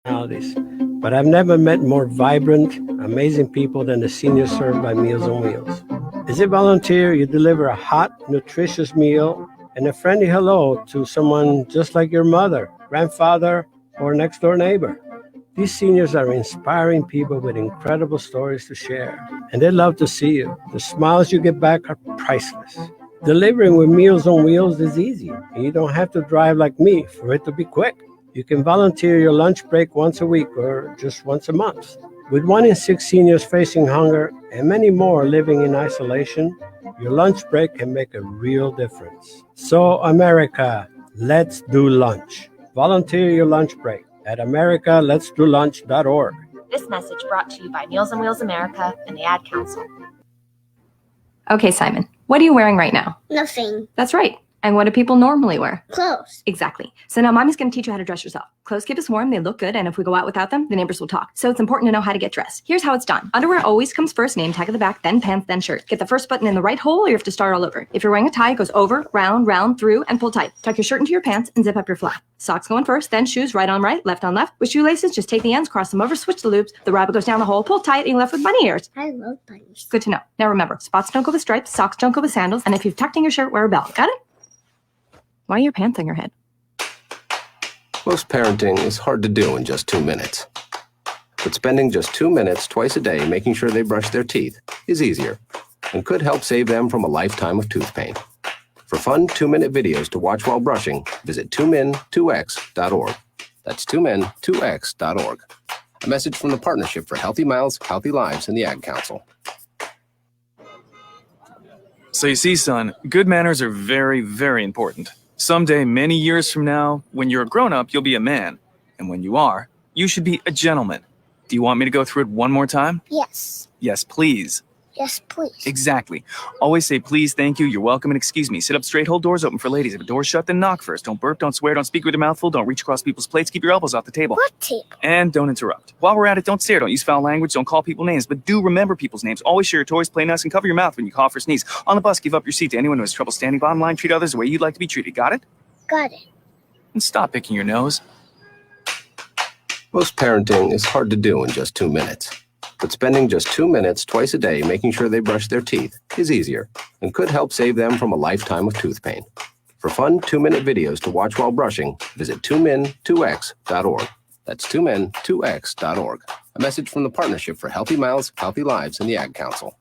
personalities, but I've never met more vibrant, amazing people than the seniors served by Meals on Wheels. As a volunteer, you deliver a hot, nutritious meal and a friendly hello to someone just like your mother, grandfather, or next door neighbor. These seniors are inspiring people with incredible stories to share, and they love to see you. The smiles you get back are priceless. Delivering with Meals on Wheels is easy, and you don't have to drive like me for it to be quick. You can volunteer your lunch break once a week or just once a month. With 1 in 6 seniors facing hunger and many more living in isolation, your lunch break can make a real difference. So, America, let's do lunch. Volunteer your lunch break at americaletsdolunch.org. This message brought to you by Meals on Wheels America and the Ad Council. Okay, Simon, what are you wearing right now? Nothing. That's right. And what do people normally wear? Clothes. Exactly. So now Mommy's going to teach you how to dress yourself. Clothes keep us warm, they look good, and if we go out without them, the neighbors will talk. So it's important to know how to get dressed. Here's how it's done. Underwear always comes first, name tag at the back, then pants, then shirt. Get the first button in the right hole or you have to start all over. If you're wearing a tie, it goes over, round, through, and pull tight. Tuck your shirt into your pants and zip up your flap. Socks going first, then shoes right on right, left on left. With shoelaces, just take the ends, cross them over, switch the loops. The rabbit goes down the hole, pull tight, and you're left with bunny ears. I love bunnies. Good to know. Now remember, spots don't go with stripes, socks don't go with sandals, and if you've tucked in your shirt, wear a belt. Got it? Why are your pants on your head? Most parenting is hard to do in just 2 minutes. But spending just 2 minutes twice a day making sure they brush their teeth is easier and could help save them from a lifetime of tooth pain. For fun 2-minute videos to watch while brushing, visit 2min2x.org. That's 2min2x.org. A message from the Partnership for Healthy Mouths, Healthy Lives, and the Ad Council. So you see, son, good manners are very, very important. Someday, many years from now, when you're a grown-up, you'll be a man. And when you are, you should be a gentleman. Do you want me to go through it one more time? Yes. Yes, please. Yes, please. Exactly. Always say please, thank you, you're welcome, and excuse me. Sit up straight, hold doors open for ladies. If a door's shut, then knock first. Don't burp, don't swear, don't speak with your mouth full, don't reach across people's plates, keep your elbows off the table. What table? And don't interrupt. While we're at it, don't stare, don't use foul language, don't call people names, but do remember people's names. Always share your toys, play nice, and cover your mouth when you cough or sneeze. On the bus, give up your seat to anyone who has trouble standing. Bottom line, treat others the way you'd like to be treated. Got it? Got it. And stop picking your nose. Most parenting is hard to do in just 2 minutes. But spending just 2 minutes twice a day making sure they brush their teeth is easier and could help save them from a lifetime of tooth pain. For fun 2-minute videos to watch while brushing, visit 2min2x.org. That's 2min2x.org. A message from the Partnership for Healthy Mouths, Healthy Lives, and the Ad Council.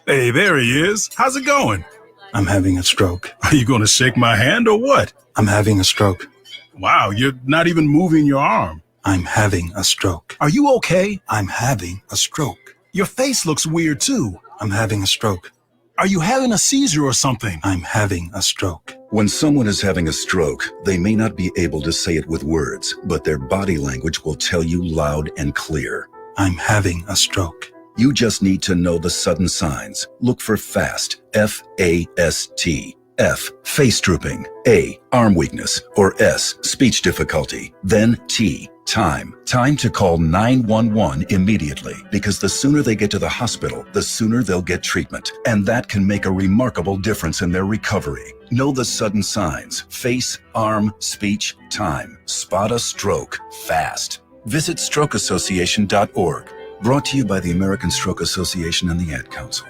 Hey, there he is. How's it going? I'm having a stroke. Are you going to shake my hand or what? I'm having a stroke. Wow, you're not even moving your arm. I'm having a stroke. Are you okay? I'm having a stroke. Your face looks weird too. I'm having a stroke. Are you having a seizure or something? I'm having a stroke. When someone is having a stroke, they may not be able to say it with words, but their body language will tell you loud and clear. I'm having a stroke. You just need to know the sudden signs. Look for FAST, F-A-S-T. F, face drooping. A, arm weakness. Or S, speech difficulty. Then T, time. Time to call 911 immediately, because the sooner they get to the hospital, the sooner they'll get treatment. And that can make a remarkable difference in their recovery. Know the sudden signs. Face, arm, speech, time. Spot a stroke fast. Visit strokeassociation.org. Brought to you by the American Stroke Association and the Ad Council.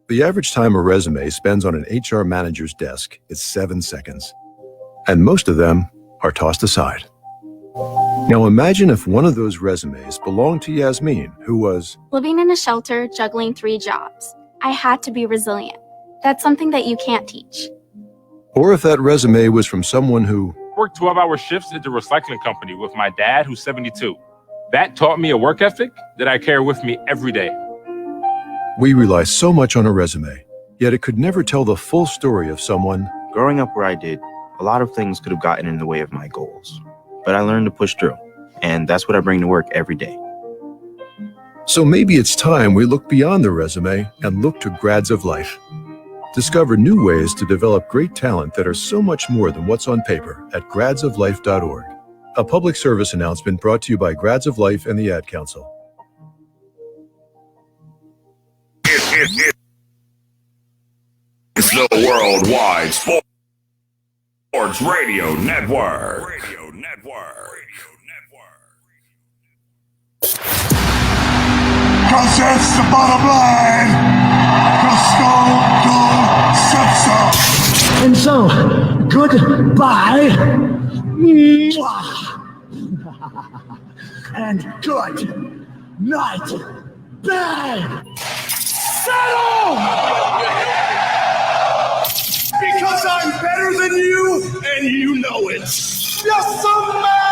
The average time a resume spends on an HR manager's desk is 7 seconds. And most of them are tossed aside. Now imagine if one of those resumes belonged to Yasmin, who was living in a shelter, juggling 3 jobs. I had to be resilient. That's something that you can't teach. Or if that resume was from someone who worked 12-hour shifts at the recycling company with my dad, who's 72. That taught me a work ethic that I carry with me every day. We rely so much on a resume, yet it could never tell the full story of someone. Growing up where I did, a lot of things could have gotten in the way of my goals. But I learned to push through, and that's what I bring to work every day. So maybe it's time we look beyond the resume and look to Grads of Life. Discover new ways to develop great talent that are so much more than what's on paper at gradsoflife.org. A public service announcement brought to you by Grads of Life and the Ad Council. It's the Worldwide Sports Radio Network. 'Cause it's the bottom line. 'Cause Stone Cold said so. And so, goodbye. Mwah. And good night, bang. Settle! Because I'm better than you, and you know it. Yes, man!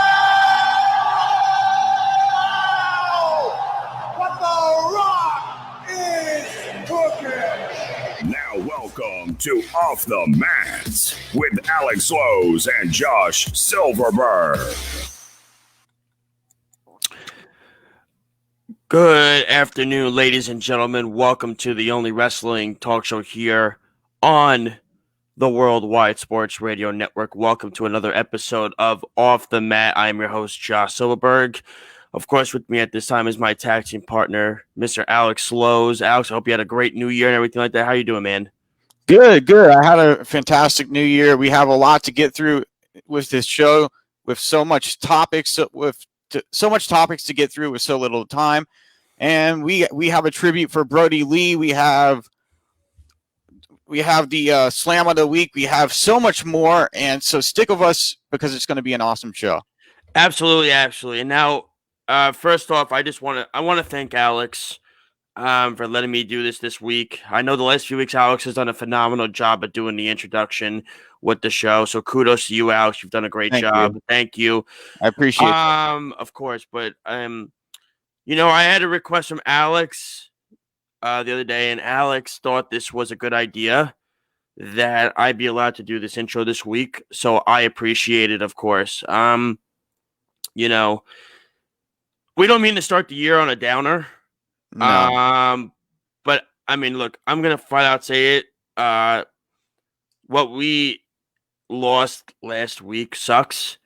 What the Rock is cooking. Now welcome to Off the Mats with Alex Lowe's and Josh Silverberg. Good afternoon, ladies and gentlemen. Welcome to the only wrestling talk show here on the Worldwide Sports Radio Network. Welcome to another episode of Off the Mat. I am your host, Josh Silverberg. Of course, with me at this time is my tag team partner, Mr. Alex Lowe's. Alex, I hope you had a great new year and everything like that. How you doing, man? Good. I had a fantastic new year. We have a lot to get through with this show, with so much topics, so much topics to get through with so little time. And we have a tribute for Brodie Lee. We have the Slam of the Week. We have so much more. And so stick with us because it's going to be an awesome show. Absolutely. And now, first off, I want to thank Alex for letting me do this week. I know the last few weeks, Alex has done a phenomenal job at doing the introduction with the show. So kudos to you, Alex. You've done a great job. Thank you. I appreciate it. Of course, but I had a request from Alex the other day, and Alex thought this was a good idea that I be allowed to do this intro this week. So I appreciate it, of course. We don't mean to start the year on a downer. No. But I mean, look, I'm gonna flat out say it. What we lost last week sucks.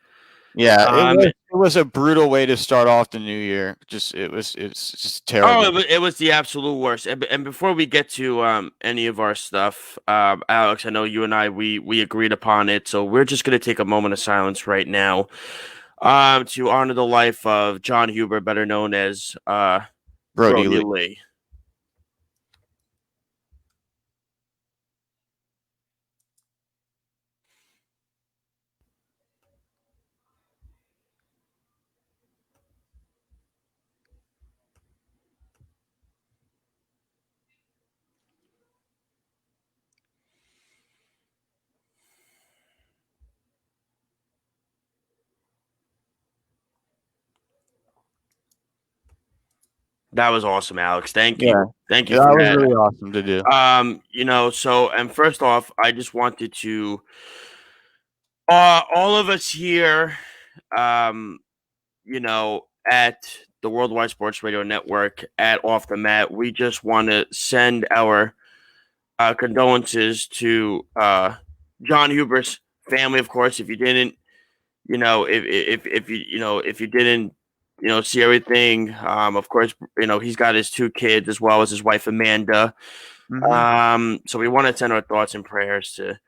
Yeah, it was a brutal way to start off the new year. It's just terrible. Oh, it was the absolute worst. And before we get to any of our stuff, Alex, I know you and I we agreed upon it, so we're just gonna take a moment of silence right now, to honor the life of John Huber, better known as Brodie Lee. That was awesome, Alex. Thank you. Yeah. Thank you. That was really awesome to do. And first off, I just wanted to, all of us here, at the Worldwide Sports Radio Network at Off the Mat, we just want to send our condolences to John Huber's family. Of course, if you didn't, if you didn't, see everything. Of course, he's got his two kids as well as his wife Amanda. Mm-hmm. So we want to send our thoughts and prayers to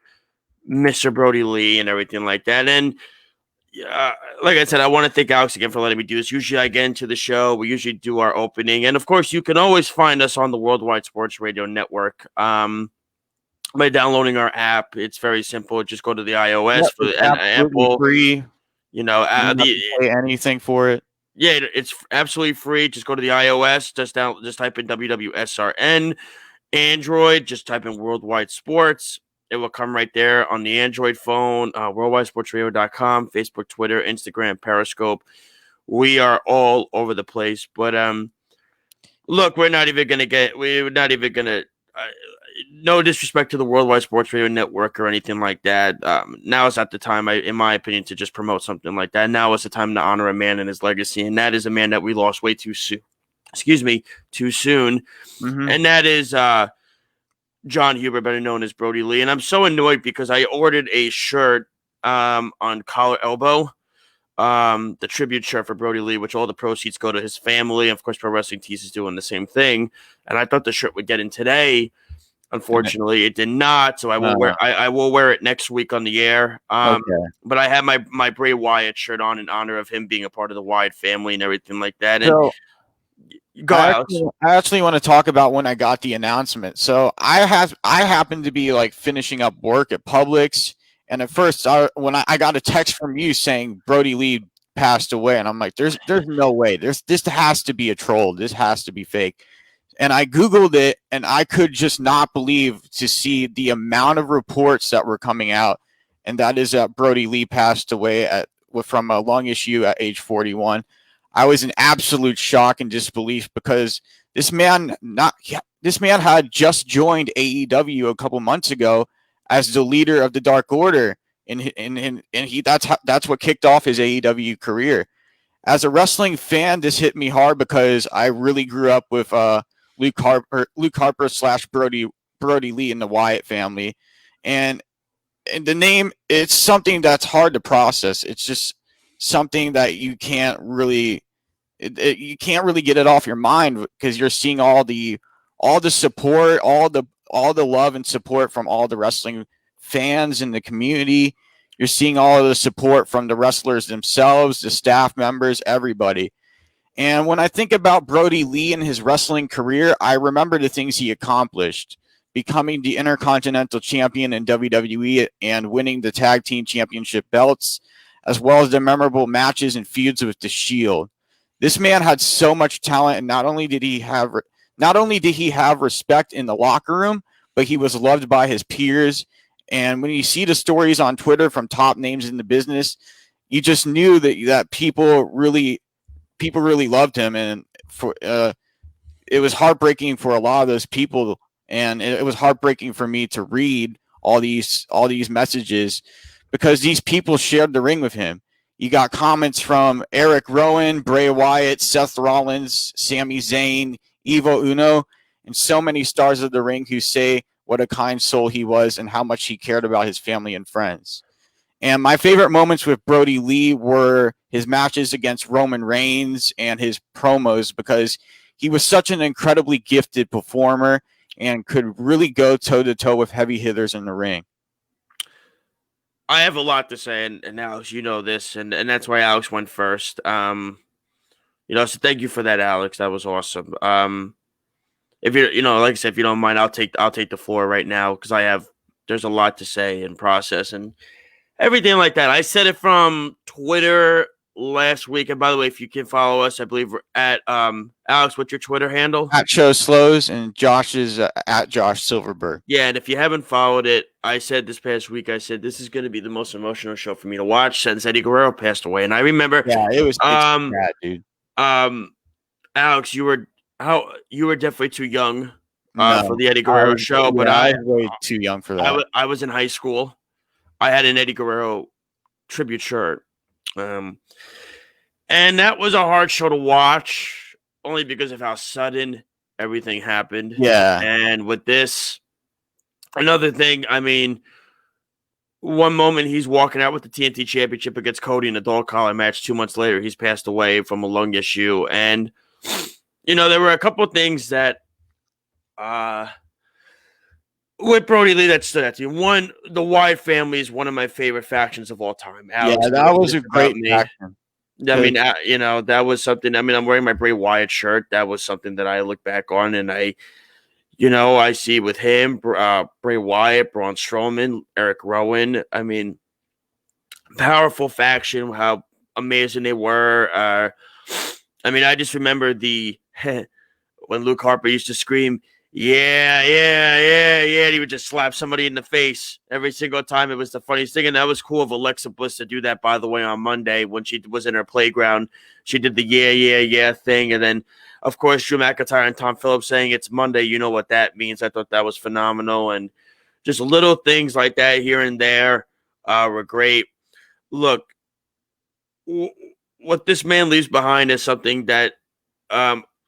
Mr. Brodie Lee and everything like that. And like I said, I want to thank Alex again for letting me do this. Usually I get into the show. We usually do our opening. And of course, you can always find us on the Worldwide Sports Radio Network by downloading our app. It's very simple. Just go to the iOS and Apple. Free. You don't pay anything for it. Yeah, it's absolutely free. Just go to the iOS. Just type in WWSRN. Android, just type in Worldwide Sports. It will come right there on the Android phone. WorldwideSportsRadio.com, Facebook, Twitter, Instagram, Periscope. We are all over the place. But look, we're not even gonna. No disrespect to the Worldwide Sports Radio Network or anything like that. Now is not the time, in my opinion, to just promote something like that. Now is the time to honor a man and his legacy, and that is a man that we lost way too soon. Too soon. Mm-hmm. And that is John Huber, better known as Brodie Lee. And I'm so annoyed because I ordered a shirt on Collar Elbow, the tribute shirt for Brodie Lee, which all the proceeds go to his family. Of course, Pro Wrestling Tees is doing the same thing. And I thought the shirt would get in today. Unfortunately, it did not. So I will wear it next week on the air. But I have my Bray Wyatt shirt on in honor of him being a part of the Wyatt family and everything like that. And so I actually want to talk about when I got the announcement. So I happened to be like finishing up work at Publix, and at first when I got a text from you saying Brodie Lee passed away, and I'm like, there's no way. This has to be a troll. This has to be fake. And I Googled it, and I could just not believe to see the amount of reports that were coming out, and that is that Brodie Lee passed away from a lung issue at age 41. I was in absolute shock and disbelief because this man had just joined AEW a couple months ago as the leader of the Dark Order, and that's what kicked off his AEW career. As a wrestling fan, this hit me hard because I really grew up with Luke Harper / Brodie Lee in the Wyatt family, and the name, it's something that's hard to process. It's just something that you can't really get it off your mind because you're seeing all the support, all the love and support from all the wrestling fans in the community. You're seeing all of the support from the wrestlers themselves, the staff members, everybody. And when I think about Brodie Lee and his wrestling career, I remember the things he accomplished, becoming the Intercontinental Champion in WWE and winning the Tag Team Championship belts, as well as the memorable matches and feuds with The Shield. This man had so much talent, and not only did he have respect in the locker room, but he was loved by his peers. And when you see the stories on Twitter from top names in the business, you just knew that people really loved him, and it was heartbreaking for a lot of those people, and it was heartbreaking for me to read all these messages because these people shared the ring with him. You got comments from Eric Rowan, Bray Wyatt, Seth Rollins, Sami Zayn, Evil Uno, and so many stars of the ring who say what a kind soul he was and how much he cared about his family and friends. And my favorite moments with Brodie Lee were his matches against Roman Reigns and his promos because he was such an incredibly gifted performer and could really go toe-to-toe with heavy hitters in the ring. I have a lot to say, and Alex, you know this, and that's why Alex went first. So thank you for that, Alex. That was awesome. If you like I said, if you don't mind, I'll take the floor right now because there's a lot to say and process and everything like that. I said it from Twitter last week, and by the way, if you can follow us, I believe we're at Alex. What's your Twitter handle? At Show Slows, and Josh is at Josh Silverberg. Yeah, and if you haven't followed it, I said this past week, this is going to be the most emotional show for me to watch since Eddie Guerrero passed away, and I remember, it was bad, dude. Alex, you were definitely too young for the Eddie Guerrero show, but I was way too young for that. I was in high school. I had an Eddie Guerrero tribute shirt. And that was a hard show to watch only because of how sudden everything happened. Yeah. And with this, another thing, I mean, one moment he's walking out with the TNT Championship against Cody in a dog collar match. 2 months later, he's passed away from a lung issue. And, there were a couple of things that with Brodie Lee that stood out to you. One, the Wyatt family is one of my favorite factions of all time. Alex, that was a great faction. I mean, that was something. I mean, I'm wearing my Bray Wyatt shirt. That was something that I look back on, and I see with him, Bray Wyatt, Braun Strowman, Eric Rowan. I mean, powerful faction. How amazing they were. I mean, I just remember when Luke Harper used to scream, yeah, and he would just slap somebody in the face every single time. It was the funniest thing, and that was cool of Alexa Bliss to do that, by the way, on Monday when she was in her playground. She did the yeah thing, and then, of course, Drew McIntyre and Tom Phillips saying it's Monday. You know what that means. I thought that was phenomenal, and just little things like that here and there were great. Look, what this man leaves behind is something that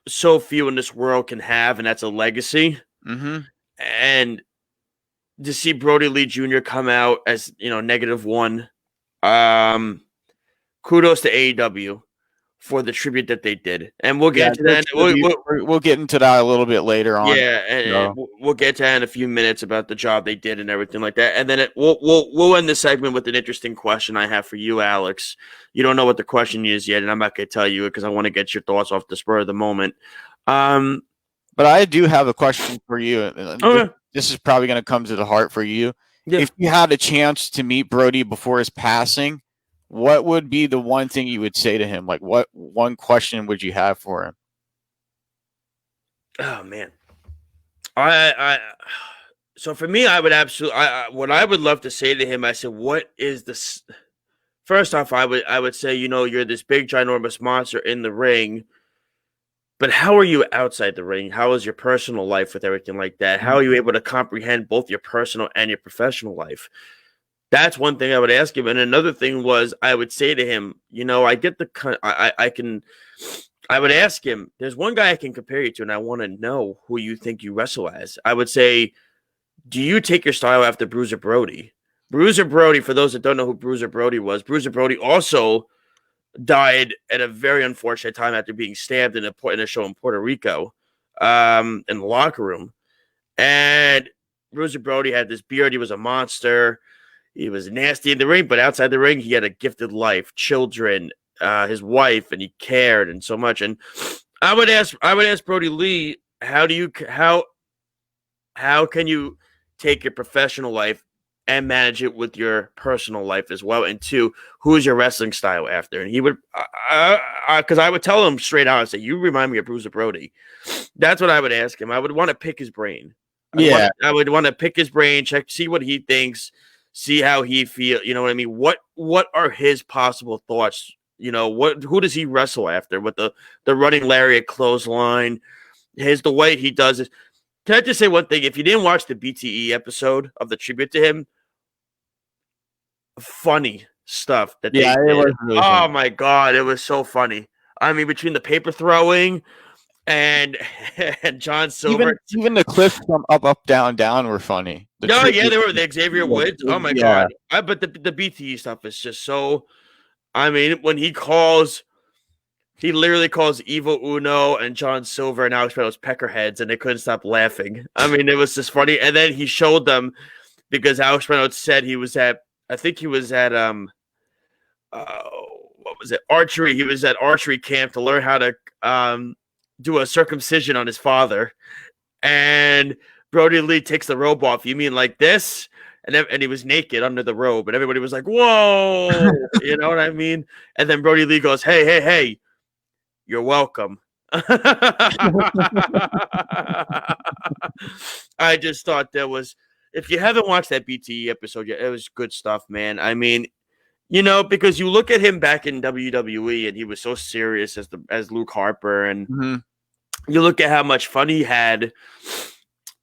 so few in this world can have, and that's a legacy. Mm-hmm. And to see Brodie Lee Jr. come out as -1, kudos to AEW. for the tribute that they did, and we'll get to that that. we'll get into that a little bit later on. Yeah, and we'll get to that in a few minutes about the job they did and everything like that. And then we'll end the segment with an interesting question I have for you, Alex. You don't know what the question is yet, and I'm not going to tell you because I want to get your thoughts off the spur of the moment. But I do have a question for you. Okay. This is probably going to come to the heart for you. Yeah. If you had a chance to meet Brodie before his passing, what would be the one thing you would say to him? Like, what one question would you have for him? Oh man, so for me, I would absolutely. What I would love to say to him, I said, "What is this?" First off, I would say, you're this big, ginormous monster in the ring, but how are you outside the ring? How is your personal life with everything like that? How are you able to comprehend both your personal and your professional life? That's one thing I would ask him. And another thing was, I would say to him, I would ask him, there's one guy I can compare you to, and I want to know who you think you wrestle as. I would say, do you take your style after Bruiser Brody? Bruiser Brody, for those that don't know who Bruiser Brody was, Bruiser Brody also died at a very unfortunate time after being stabbed in a show in Puerto Rico, in the locker room. And Bruiser Brody had this beard. He was a monster. He was nasty in the ring, but outside the ring, he had a gifted life, children, his wife, and he cared and so much. And I would ask Brodie Lee, how can you take your professional life and manage it with your personal life as well? And two, who is your wrestling style after? And he would, because I would tell him straight out and say, you remind me of Bruiser Brody. That's what I would ask him. I would want to pick his brain. I would want to pick his brain, see what he thinks, see how he feels. You know what I mean? What are his possible thoughts? Who does he wrestle after with the running lariat clothesline? The way he does it. Can I just say one thing? If you didn't watch the BTE episode of the tribute to him, funny stuff that they did. It was really funny. My God, it was so funny. I mean, between the paper throwing and John Silver. Even the clips from Up, Down, Down were funny. They were the Xavier Woods. Oh my God. But the BTE stuff is just so. I mean, when he literally calls Evil Uno and John Silver and Alex Reynolds peckerheads, and they couldn't stop laughing. I mean, it was just funny. And then he showed them because Alex Reynolds said he was at what was it? Archery. He was at archery camp to learn how to do a circumcision on his father. And Brodie Lee takes the robe off. You mean like this? And he was naked under the robe, and everybody was like, whoa, you know what I mean? And then Brodie Lee goes, hey, you're welcome. I just thought if you haven't watched that BTE episode yet, it was good stuff, man. I mean, because you look at him back in WWE, and he was so serious as Luke Harper, and you look at how much fun he had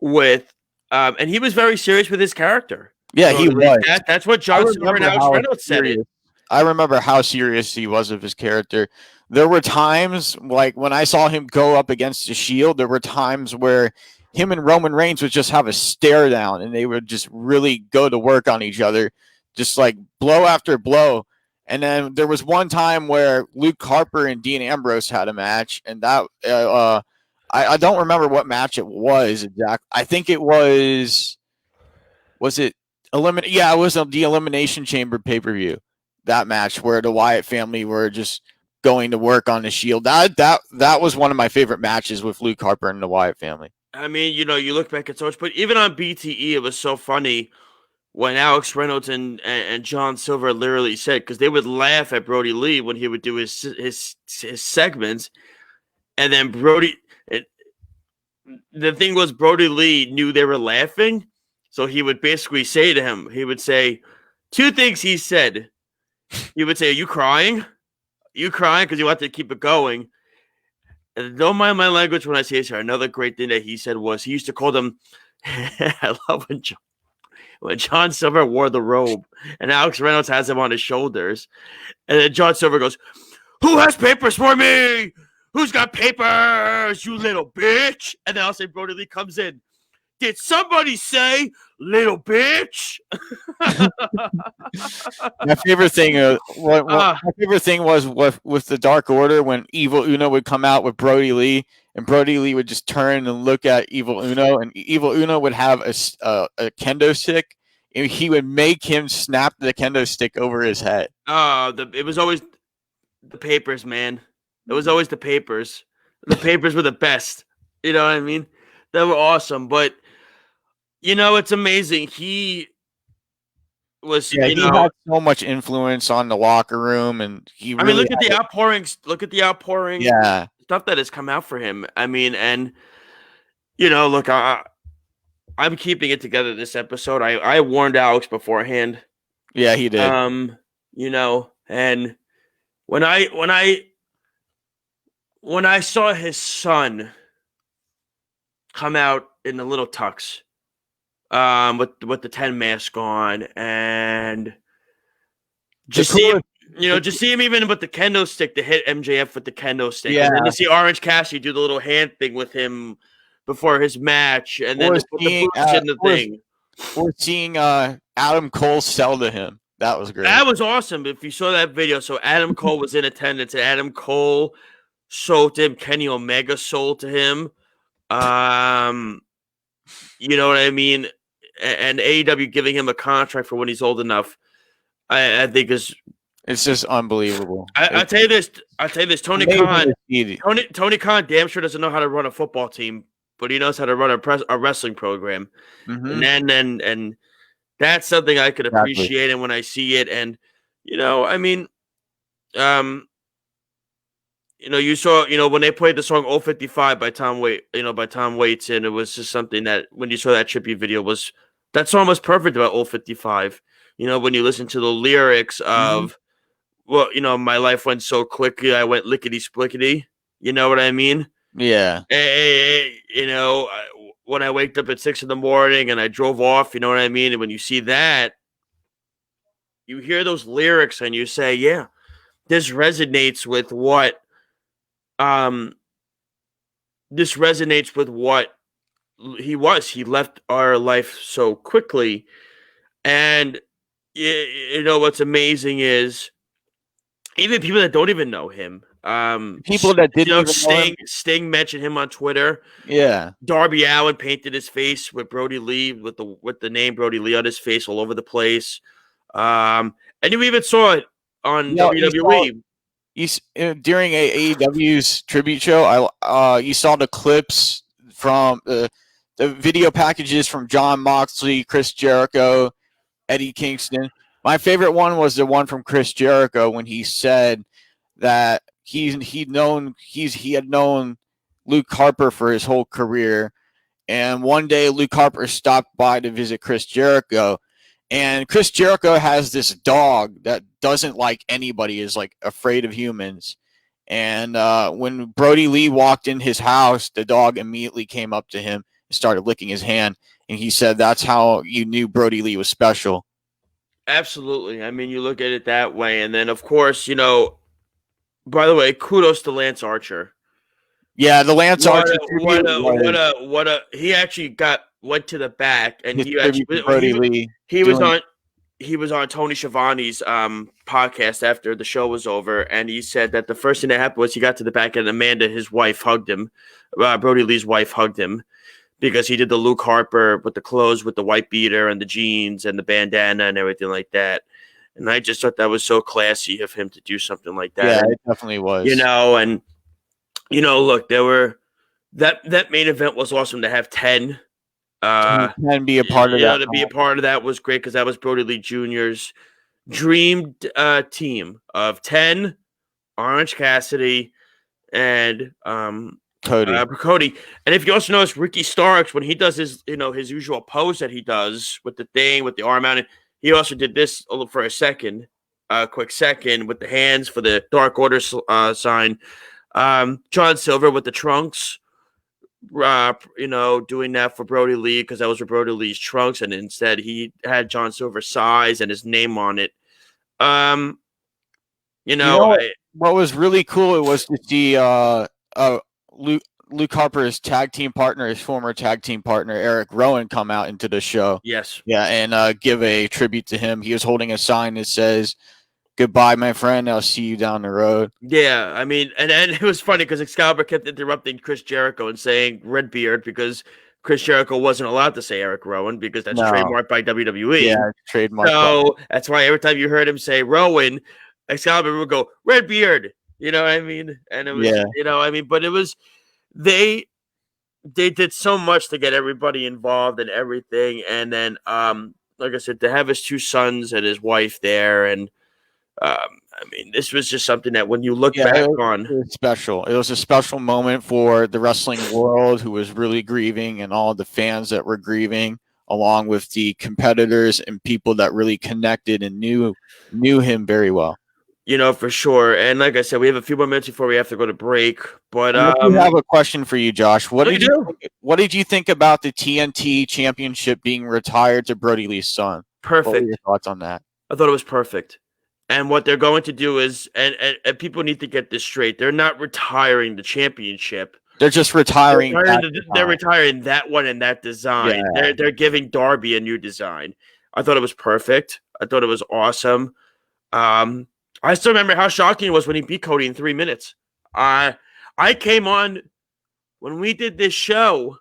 with, and he was very serious with his character. Yeah, so he was. That's what John Silver and Alex Reynolds said it. I remember how serious he was of his character. There were times, like when I saw him go up against the Shield, there were times where him and Roman Reigns would just have a stare down, and they would just really go to work on each other, just like blow after blow. And then there was one time where Luke Harper and Dean Ambrose had a match, and that I don't remember what match it was exactly. I think it was it it was the Elimination Chamber pay-per-view. That match where the Wyatt family were just going to work on the Shield. That was one of my favorite matches with Luke Harper and the Wyatt family. I mean, you look back at so much, but even on BTE, it was so funny when Alex Reynolds and John Silver literally said, because they would laugh at Brodie Lee when he would do his segments, and then the thing was Brodie Lee knew they were laughing, so he would basically say to him, he would say two things he said. He would say, are you crying? Are you crying? Because you want to keep it going. And don't mind my language when I say this here. Another great thing that he said was he used to call them, I love when John Silver wore the robe and Alex Reynolds has him on his shoulders. And then John Silver goes, who has papers for me? Who's got papers, you little bitch? And then I'll say Brodie Lee comes in. Did somebody say little bitch. My favorite thing, my favorite thing was with the Dark Order when Evil Uno would come out with Brodie Lee, and Brodie Lee would just turn and look at Evil Uno, and Evil Uno would have a kendo stick, and he would make him snap the kendo stick over his head. It was always the papers, man. It was always the papers. The papers were the best. You know what I mean? They were awesome, but it's amazing. He was, he had so much influence on the locker room, and look at the outpourings. Look at the outpourings. Yeah, stuff that has come out for him. I mean, and look, I'm keeping it together this episode. I warned Alex beforehand. Yeah, he did. And when I saw his son come out in the little tux, with the 10 mask on, and just see him, just see him even with the kendo stick to hit MJF with the kendo stick, Yeah. and then to see Orange Cassidy do the little hand thing with him before his match, and then to put the boots in the thing. We're seeing Adam Cole sell to him. That was great. That was awesome. If you saw that video, so Adam Cole was in attendance, and Adam Cole sold him. Kenny Omega sold to him. You know what I mean? And AEW giving him a contract for when he's old enough, I think it's just unbelievable. I'll tell you this. Tony Khan damn sure doesn't know how to run a football team, but he knows how to run a wrestling program. Mhm. And that's something I could Exactly. appreciate. And when I see it, and you saw, when they played the song "0 55" by Tom Waits, and it was just something that when you saw that Trippy video that song was perfect about 0 55. When you listen to the lyrics of, my life went so quickly, I went lickety splickety. You know what I mean? Yeah. When I waked up at 6 a.m. and I drove off, you know what I mean? And when you see that, you hear those lyrics and you say, yeah, this resonates with what he was. He left our life so quickly. And what's amazing is even people that don't even know him, people that didn't even know him. Sting mentioned him on Twitter. Yeah. Darby Allin painted his face with Brodie Lee, with the name Brodie Lee on his face all over the place. And you even saw it on WWE. During AEW's tribute show, you saw the clips from the video packages from John Moxley, Chris Jericho, Eddie Kingston. My favorite one was the one from Chris Jericho when he said that he had known Luke Harper for his whole career, and one day Luke Harper stopped by to visit Chris Jericho, and Chris Jericho has this dog that doesn't like anybody, is like afraid of humans. And when Brodie Lee walked in his house, the dog immediately came up to him and started licking his hand. And he said that's how you knew Brodie Lee was special. Absolutely. I mean, you look at it that way. And then, of course, by the way, kudos to Lance Archer. Yeah, the Lance Archer. He actually went to the back, and he was on Tony Schiavone's podcast after the show was over, and he said that the first thing that happened was he got to the back, and Amanda, his wife, hugged him. Brodie Lee's wife hugged him because he did the Luke Harper with the clothes, with the white beater and the jeans and the bandana and everything like that. And I just thought that was so classy of him to do something like that. Yeah, it definitely was. Look, that main event was awesome to have 10. And be a part of that. To be a part of that was great because that was Brodie Lee Jr.'s dream team of 10, Orange Cassidy, and Cody. And if you also notice, Ricky Starks, when he does his usual pose that he does with the thing, with the arm out, he also did this for a second, quick second, with the hands for the Dark Order sign. John Silver with the trunks, doing that for Brodie Lee because that was for Brodie Lee's trunks, and instead he had John Silver's size and his name on it. What was really cool, it was to see Luke Harper's tag team partner, his former tag team partner, Eric Rowan, come out into the show. Yes. Yeah, and give a tribute to him. He was holding a sign that says, "Goodbye, my friend. I'll see you down the road." Yeah, I mean, and it was funny because Excalibur kept interrupting Chris Jericho and saying Redbeard because Chris Jericho wasn't allowed to say Eric Rowan because that's No. trademarked by WWE. Yeah, trademark. So that's why every time you heard him say Rowan, Excalibur would go Redbeard. You know what I mean? And it was, Yeah. you know, I mean, but it was they did so much to get everybody involved and everything, and then like I said, to have his 2 sons and his wife there, and I mean, this was just something that when you look back on, it was special. It was a special moment for the wrestling world, who was really grieving, and all the fans that were grieving, along with the competitors and people that really connected and knew him very well. you know, for sure. And like I said, we have a few more minutes before we have to go to break. But I do have a question for you, Josh. What did you think about the TNT Championship being retired to Brodie Lee's son? Perfect. What were your thoughts on that? I thought it was perfect. And what they're going to do is, and people need to get this straight, they're not retiring the championship. They're just retiring. They're retiring that one and that design. Yeah. They're giving Darby a new design. I thought it was perfect. I thought it was awesome. I still remember how shocking it was when he beat Cody in 3 minutes. I came on when we did this show.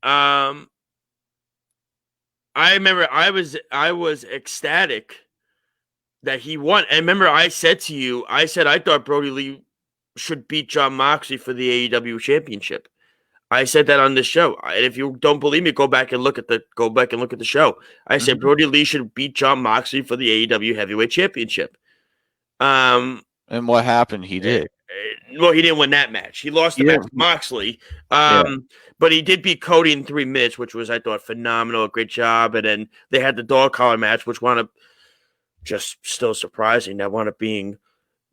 I remember I was ecstatic that he won. And remember, I said to you, I thought Brodie Lee should beat Jon Moxley for the AEW championship. I said that on this show. And if you don't believe me, go back and look at the show. I said Brodie Lee should beat Jon Moxley for the AEW heavyweight championship. And what happened? He did. Well, he didn't win that match. He lost the match to Moxley. But he did beat Cody in 3 minutes, which was, I thought, phenomenal. Great job. And then they had the dog collar match, which wound up just still surprising. That wound up being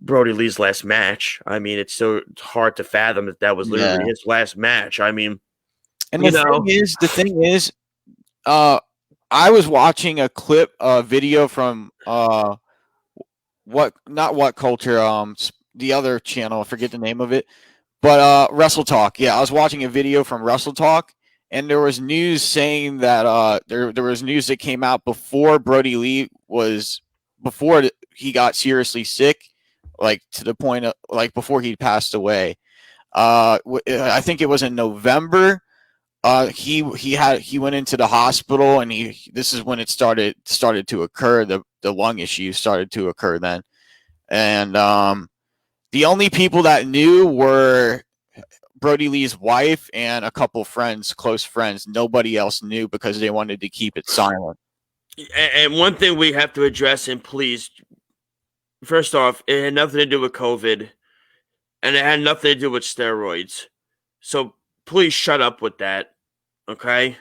Brodie Lee's last match. I mean, it's so hard to fathom that was literally his last match. I mean, and the thing is, I was watching a video from What Culture, the other channel, I forget the name of it, but Wrestle Talk. Yeah, I was watching a video from Wrestle Talk, and there was news saying that there was news that came out before Brodie Lee before he got seriously sick, like to the point of before he passed away. I think it was in November. He went into the hospital, and this is when it started to occur. The lung issue started to occur then, and the only people that knew were Brodie Lee's wife and a couple friends, close friends. Nobody else knew because they wanted to keep it silent. And one thing we have to address, and please, first off, it had nothing to do with COVID, and it had nothing to do with steroids. So please shut up with that, okay?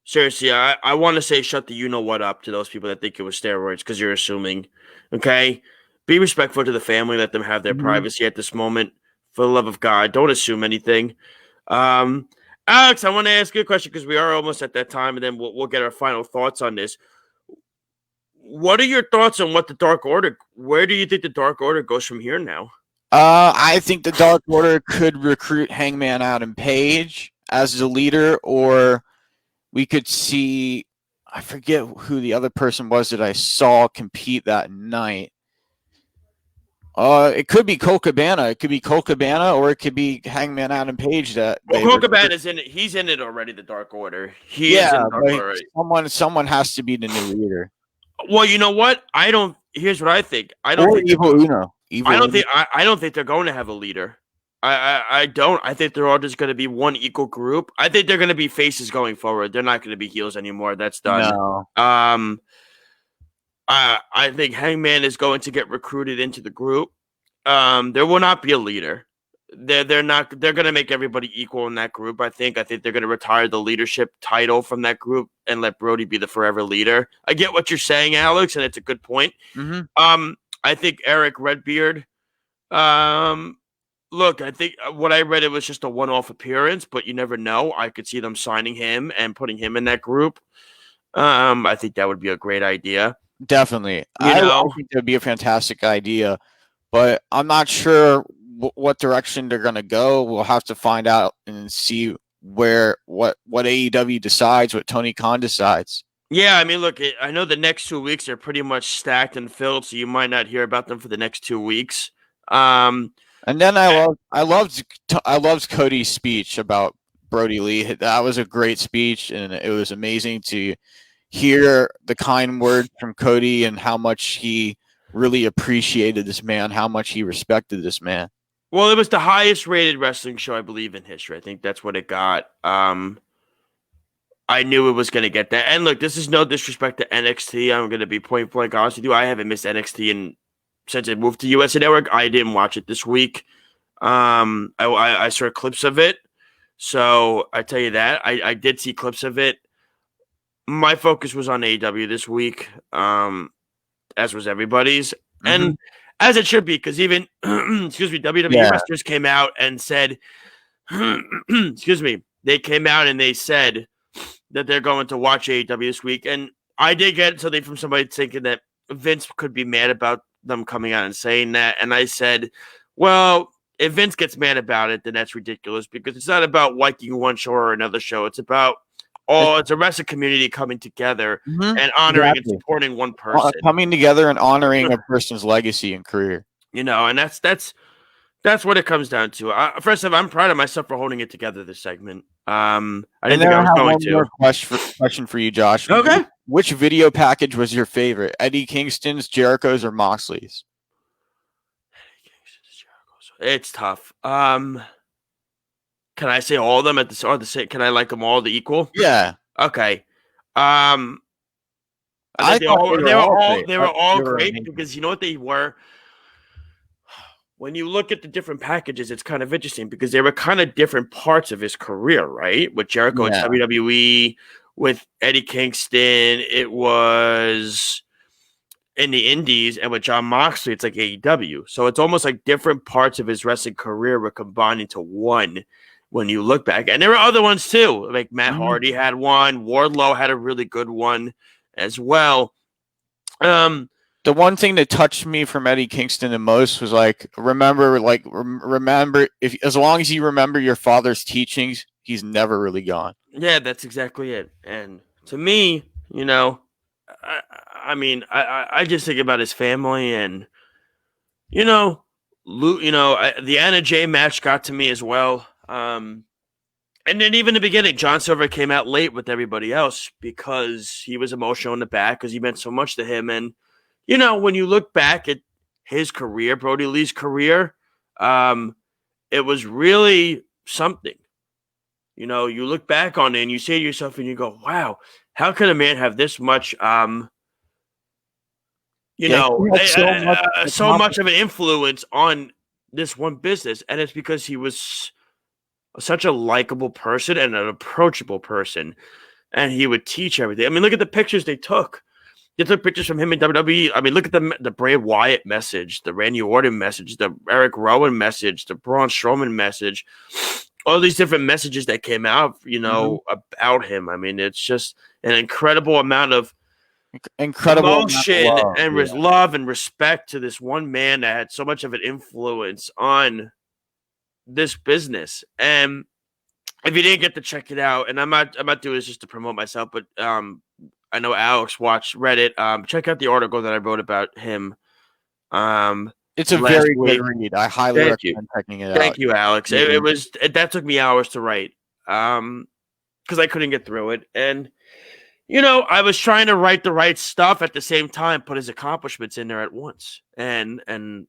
Seriously, I want to say shut the you-know-what up to those people that think it was steroids because you're assuming, okay? Be respectful to the family. Let them have their privacy at this moment. For the love of God, don't assume anything. Alex, I want to ask you a question because we are almost at that time, and then we'll get our final thoughts on this. What are your thoughts on what the Dark Order? Where do you think the Dark Order goes from here now? I think the Dark Order could recruit Hangman Adam Page as the leader, or we could see, I forget who the other person was that I saw compete that night. It could be Colt Cabana. It could be Colt Cabana, or it could be Hangman Adam Page. Colt Cabana's in it. He's in it already. The Dark Order. He is in the Dark Order already. Someone has to be the new leader. Well, you know what? Here's what I think. I don't think they're going to have a leader. I don't. I think they're all just going to be one equal group. I think they're going to be faces going forward. They're not going to be heels anymore. That's done. No. I think Hangman is going to get recruited into the group. There will not be a leader. They're going to make everybody equal in that group. I think they're going to retire the leadership title from that group and let Brodie be the forever leader. I get what you're saying, Alex, and it's a good point. I think Eric Redbeard. Look, I think what I read, it was just a one-off appearance, but you never know. I could see them signing him and putting him in that group. I think that would be a great idea. Definitely. I think that would be a fantastic idea, but I'm not sure what direction they're going to go. We'll have to find out and see what AEW decides, what Tony Khan decides. Yeah, I mean, look, I know the next 2 weeks are pretty much stacked and filled, so you might not hear about them for the next 2 weeks. And then I loved Cody's speech about Brodie Lee. That was a great speech, and it was amazing to hear the kind words from Cody and how much he really appreciated this man, how much he respected this man. Well, it was the highest rated wrestling show, I believe, in history. I think that's what it got. I knew it was going to get that. And look, this is no disrespect to NXT. I'm going to be point blank honest with you. I haven't missed NXT since it moved to USA Network. I didn't watch it this week. I saw clips of it. So I tell you that. I did see clips of it. My focus was on AEW this week, as was everybody's. Mm-hmm. And as it should be, because even, WWE wrestlers came out and said, they came out and they said that they're going to watch AEW this week. And I did get something from somebody thinking that Vince could be mad about them coming out and saying that. And I said, well, if Vince gets mad about it, then that's ridiculous, because it's not about liking one show or another show. It's about it's a wrestling community coming together and honoring and supporting one person. Coming together and honoring a person's legacy and career. You know, and that's what it comes down to. First of all, I'm proud of myself for holding it together this segment. I didn't think I was going to. More question for you, Josh. Okay. Which video package was your favorite? Eddie Kingston's, Jericho's, or Moxley's? It's tough. Can I say all of them at the same? Can I like them all the equal? Yeah. Okay. They were all great because you know what they were. When you look at the different packages, it's kind of interesting because they were kind of different parts of his career, right? With Jericho, it's WWE. With Eddie Kingston, it was in the Indies, and with John Moxley, it's like AEW. So it's almost like different parts of his wrestling career were combined into one when you look back. And there were other ones too. Like Matt Hardy had one. Wardlow had a really good one as well. The one thing that touched me from Eddie Kingston the most was remember if as long as you remember your father's teachings, he's never really gone. Yeah, that's exactly it. And to me, you know, I just think about his family, and the Anna Jay match got to me as well. And then even in the beginning, John Silver came out late with everybody else because he was emotional in the back because he meant so much to him. And when you look back at his career, Brodie Lee's career, it was really something. You look back on it and you say to yourself and you go, wow, how can a man have this much, so much of an influence on this one business? And it's because he was such a likable person and an approachable person, and he would teach everything. I mean, look at the pictures they took. They took pictures from him in WWE. I mean, look at the Bray Wyatt message, the Randy Orton message, the Eric Rowan message, the Braun Strowman message, all these different messages that came out, about him. I mean, it's just an incredible amount of emotion and love and respect to this one man that had so much of an influence on this business. And if you didn't get to check it out, and I'm not doing this just to promote myself, but I know Alex read it. Check out the article that I wrote about him. It's a very good read. I highly recommend checking it out. Thank you, Alex. That took me hours to write because I couldn't get through it. And, I was trying to write the right stuff at the same time, put his accomplishments in there at once. And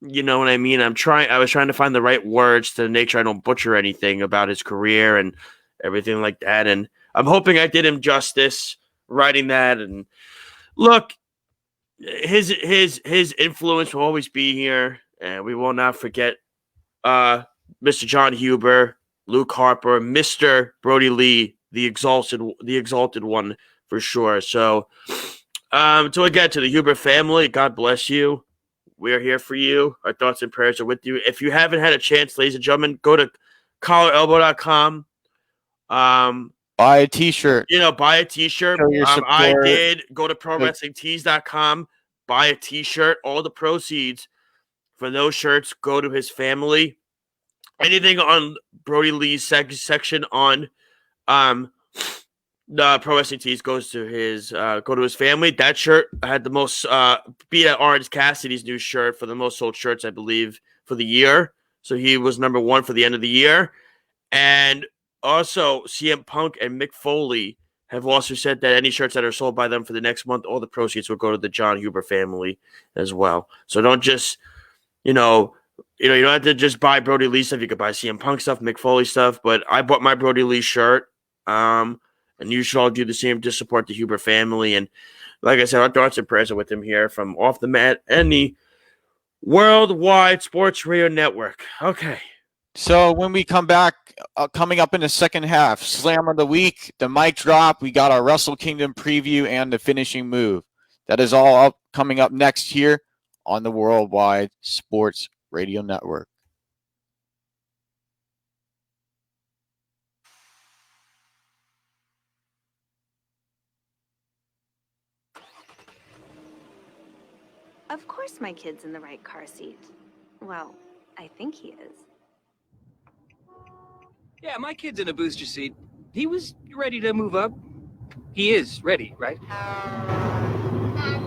you know what I mean? I was trying to find the right words to make sure I don't butcher anything about his career and everything like that. And I'm hoping I did him justice writing that. And look, his influence will always be here, and we will not forget Mr. John Huber, Luke Harper, Mr. Brodie Lee, the exalted one for sure. So again, to the Huber family, God bless you. We're here for you. Our thoughts and prayers are with you. If you haven't had a chance, ladies and gentlemen, go to collarelbow.com. Buy a t-shirt. Buy a t-shirt. I did. Go to prowrestlingtees.com. Buy a t-shirt. All the proceeds for those shirts go to his family. Anything on Brodie Lee's section on the Pro Wrestling Tees goes to his family. That shirt had the most beat at Orange Cassidy's new shirt for the most sold shirts, I believe, for the year. So he was number 1 for the end of the year. And also CM Punk and Mick Foley have also said that any shirts that are sold by them for the next month, all the proceeds will go to the John Huber family as well. So don't just, you don't have to just buy Brodie Lee stuff. You could buy CM Punk stuff, Mick Foley stuff. But I bought my Brodie Lee shirt. And you should all do the same to support the Huber family. And like I said, our thoughts and prayers are with him here from Off the Mat and the Worldwide Sports Radio Network. Okay. So when we come back, coming up in the second half, Slam of the Week, the mic drop, we got our Wrestle Kingdom preview and the finishing move. That is all coming up next here on the Worldwide Sports Radio Network. Of course my kid's in the right car seat. Well, I think he is. Yeah, my kid's in a booster seat. He was ready to move up. He is ready, right?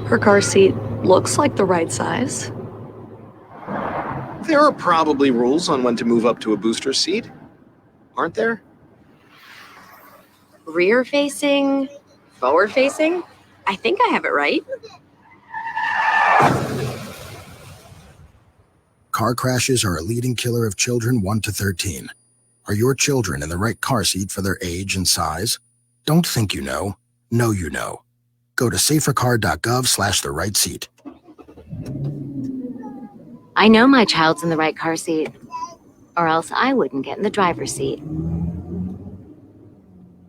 Her car seat looks like the right size. There are probably rules on when to move up to a booster seat, aren't there? Rear facing, forward facing. I think I have it right. Car crashes are a leading killer of children 1 to 13. Are your children in the right car seat for their age and size? Don't think you know. Know you know. Go to safercar.gov/the right seat. I know my child's in the right car seat, or else I wouldn't get in the driver's seat.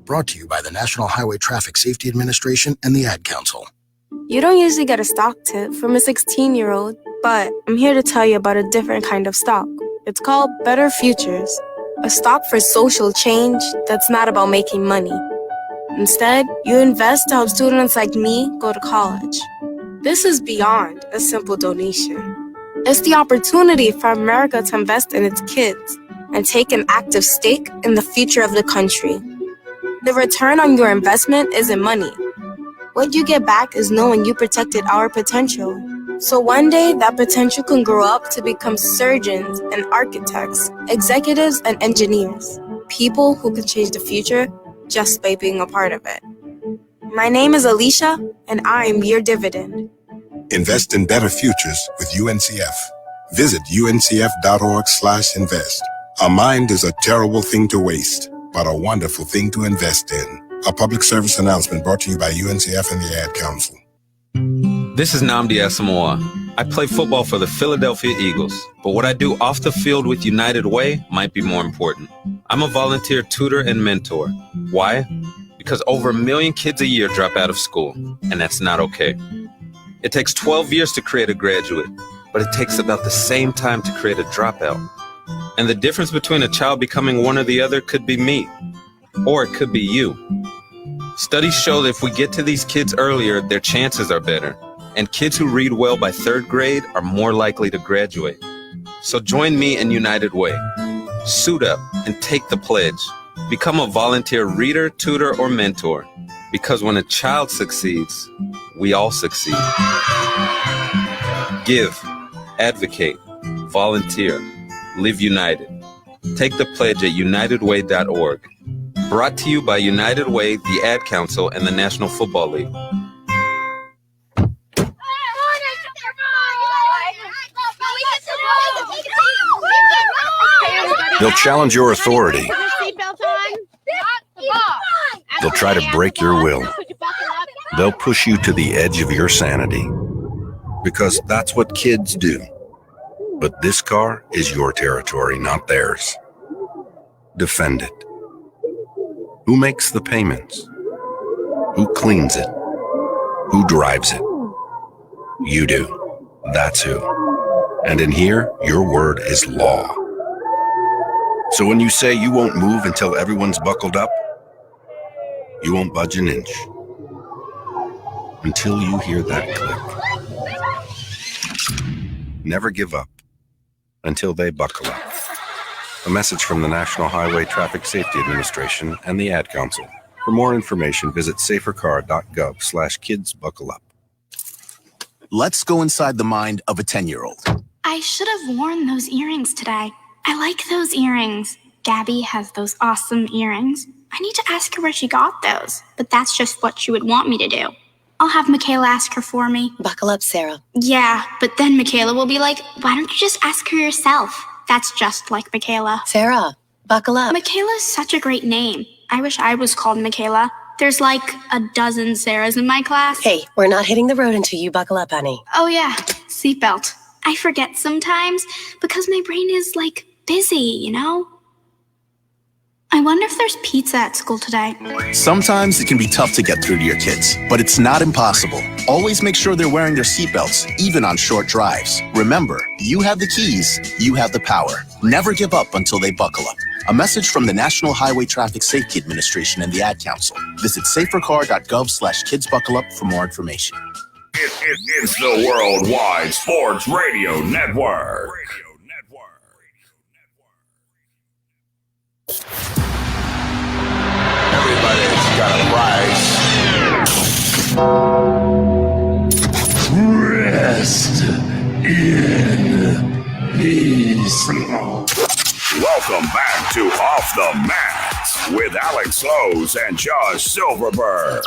Brought to you by the National Highway Traffic Safety Administration and the Ad Council. You don't usually get a stock tip from a 16-year-old, but I'm here to tell you about a different kind of stock. It's called Better Futures, a stock for social change that's not about making money. Instead, you invest to help students like me go to college. This is beyond a simple donation. It's the opportunity for America to invest in its kids and take an active stake in the future of the country. The return on your investment isn't money. What you get back is knowing you protected our potential. So one day, that potential can grow up to become surgeons and architects, executives and engineers, people who can change the future just by being a part of it. My name is Alicia, and I'm your dividend. Invest in better futures with UNCF. Visit uncf.org/invest. A mind is a terrible thing to waste, but a wonderful thing to invest in. A public service announcement brought to you by UNCF and the Ad Council. This is Nnamdi Asamoah. I play football for the Philadelphia Eagles, but what I do off the field with United Way might be more important. I'm a volunteer tutor and mentor. Why? Because over 1 million kids a year drop out of school, and that's not okay. It takes 12 years to create a graduate, but it takes about the same time to create a dropout. And the difference between a child becoming one or the other could be me, or it could be you. Studies show that if we get to these kids earlier, their chances are better. And kids who read well by 3rd grade are more likely to graduate. So join me in United Way. Suit up and take the pledge. Become a volunteer reader, tutor, or mentor. Because when a child succeeds, we all succeed. Give, advocate, volunteer, live united. Take the pledge at unitedway.org. Brought to you by United Way, the Ad Council, and the National Football League. They'll challenge your authority. They'll try to break your will. They'll push you to the edge of your sanity. Because that's what kids do. But this car is your territory, not theirs. Defend it. Who makes the payments? Who cleans it? Who drives it? You do. That's who. And in here, your word is law. So when you say you won't move until everyone's buckled up, you won't budge an inch. Until you hear that click. Never give up. until they buckle up. A message from the National Highway Traffic Safety Administration and the Ad Council. For more information, visit safercar.gov/kidsbuckleup. Let's go inside the mind of a 10-year-old. I should have worn those earrings today. I like those earrings. Gabby has those awesome earrings. I need to ask her where she got those, but that's just what she would want me to do. I'll have Michaela ask her for me. Buckle up, Sarah. Yeah, but then Michaela will be like, why don't you just ask her yourself? That's just like Michaela. Sarah, buckle up. Michaela's such a great name. I wish I was called Michaela. There's like a dozen Sarahs in my class. Hey, we're not hitting the road until you buckle up, honey. Oh yeah, seatbelt. I forget sometimes because my brain is like busy, you know? I wonder if there's pizza at school today. Sometimes it can be tough to get through to your kids, but it's not impossible. Always make sure they're wearing their seatbelts, even on short drives. Remember, you have the keys, you have the power. Never give up until they buckle up. A message from the National Highway Traffic Safety Administration and the Ad Council. Visit safercar.gov/kidsbuckleup for more information. It's the Worldwide Sports Radio Network. Everybody's got a price. Rest in peace. Welcome back to Off the Mats with Alex Lowe's and Josh Silverberg.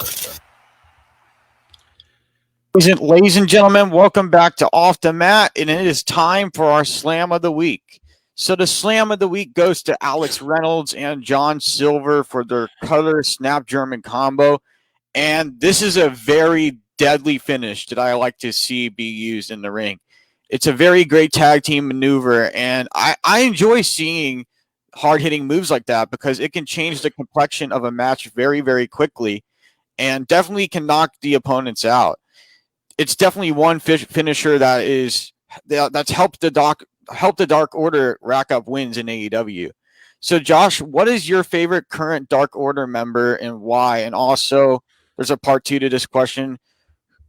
Ladies and gentlemen, welcome back to Off the Mat, and it is time for our Slam of the Week. So the Slam of the Week goes to Alex Reynolds and John Silver for their cutter snap German combo, and this is a very deadly finish that I like to see be used in the ring. It's a very great tag team maneuver, and I enjoy seeing hard-hitting moves like that because it can change the complexion of a match very, very quickly and definitely can knock the opponents out. It's definitely one finisher that's helped the Dark Order rack up wins in AEW. So, Josh, what is your favorite current Dark Order member and why? And also, there's a part 2 to this question.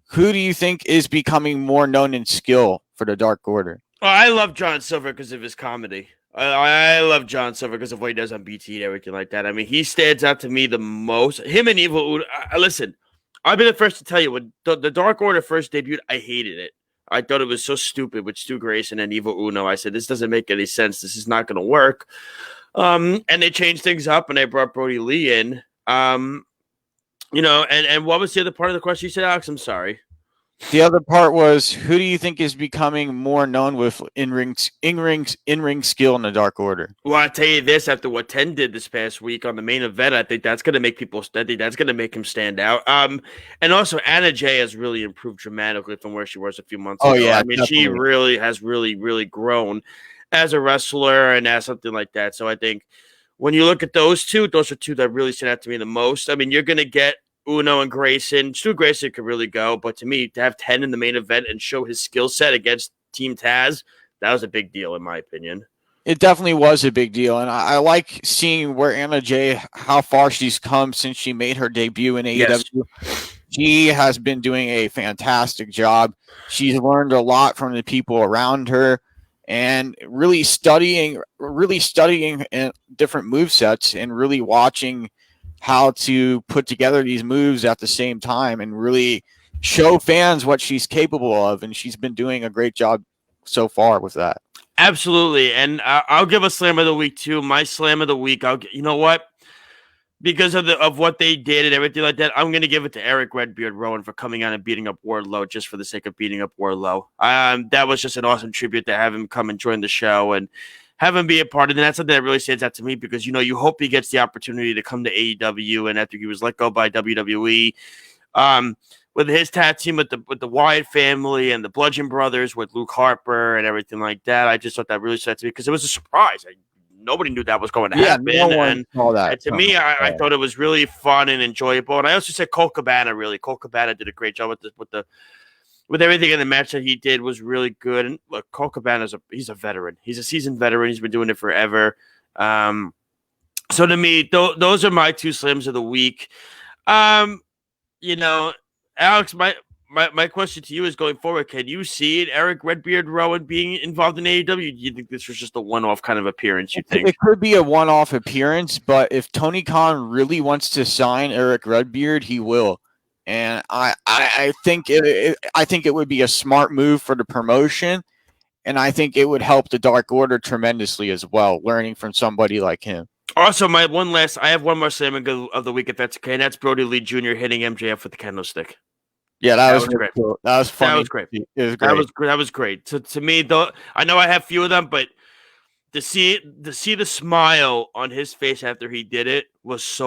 Who do you think is becoming more known in skill for the Dark Order? Well, I love John Silver because of his comedy. I love John Silver because of what he does on BT and everything like that. I mean, he stands out to me the most. Him and Evil Uno. Listen, I've been the first to tell you, when the Dark Order first debuted, I hated it. I thought it was so stupid with Stu Grayson and Evil Uno. I said, this doesn't make any sense. This is not going to work. And they changed things up, and they brought Brodie Lee in. And what was the other part of the question you said, Alex? I'm sorry. The other part was, who do you think is becoming more known with in-ring skill in the Dark Order? Well, I'll tell you this, after what 10 did this past week on the main event, I think that's going to make people study. That's going to make him stand out. And also Anna Jay has really improved dramatically from where she was a few months ago. Yeah, I mean, definitely. she really has really grown as a wrestler and as something like that. So I think when you look at those are two that really stand out to me the most. I mean, you're going to get Uno and Grayson. Stu Grayson could really go, but to me, to have 10 in the main event and show his skill set against Team Taz, that was a big deal in my opinion. It definitely was a big deal, and I like seeing where Anna Jay, how far she's come since she made her debut in AEW. Yes. She has been doing a fantastic job. She's learned a lot from the people around her and really studying different movesets and really watching how to put together these moves at the same time and really show fans what she's capable of. And she's been doing a great job so far with that. Absolutely. And I'll give a Slam of the Week too. My Slam of the Week, you know what? Because of what they did and everything like that, I'm going to give it to Eric Redbeard Rowan for coming out and beating up Wardlow just for the sake of beating up Wardlow. That was just an awesome tribute to have him come and join the show and have him be a part of it. And that's something that really stands out to me because, you hope he gets the opportunity to come to AEW. And after he was let go by WWE, with his tag team with the Wyatt family and the Bludgeon Brothers with Luke Harper and everything like that, I just thought that really stood out to me because it was a surprise. Nobody knew that was going to happen. No one saw that. And to me, I thought it was really fun and enjoyable. And I also said Colt Cabana, really. Colt Cabana did a great job with everything in the match that he did was really good. And look, Colt Cabana he's a veteran. He's a seasoned veteran. He's been doing it forever. So to me, those are my two slams of the week. Alex, my question to you is going forward, can you see Eric Redbeard Rowan being involved in AEW? Do you think this was just a one-off kind of appearance, you think? It could be a one-off appearance, but if Tony Khan really wants to sign Eric Redbeard, he will. And I think it would be a smart move for the promotion, and I think it would help the Dark Order tremendously as well, learning from somebody like him. Also, I have one more Slam of the week, if that's okay, and that's Brodie Lee Jr. hitting MJF with the candlestick. Yeah, that was great. Cool. That was funny. That was great. It was great. That was great. To me, though, I know I have few of them, but to see the smile on his face after he did it was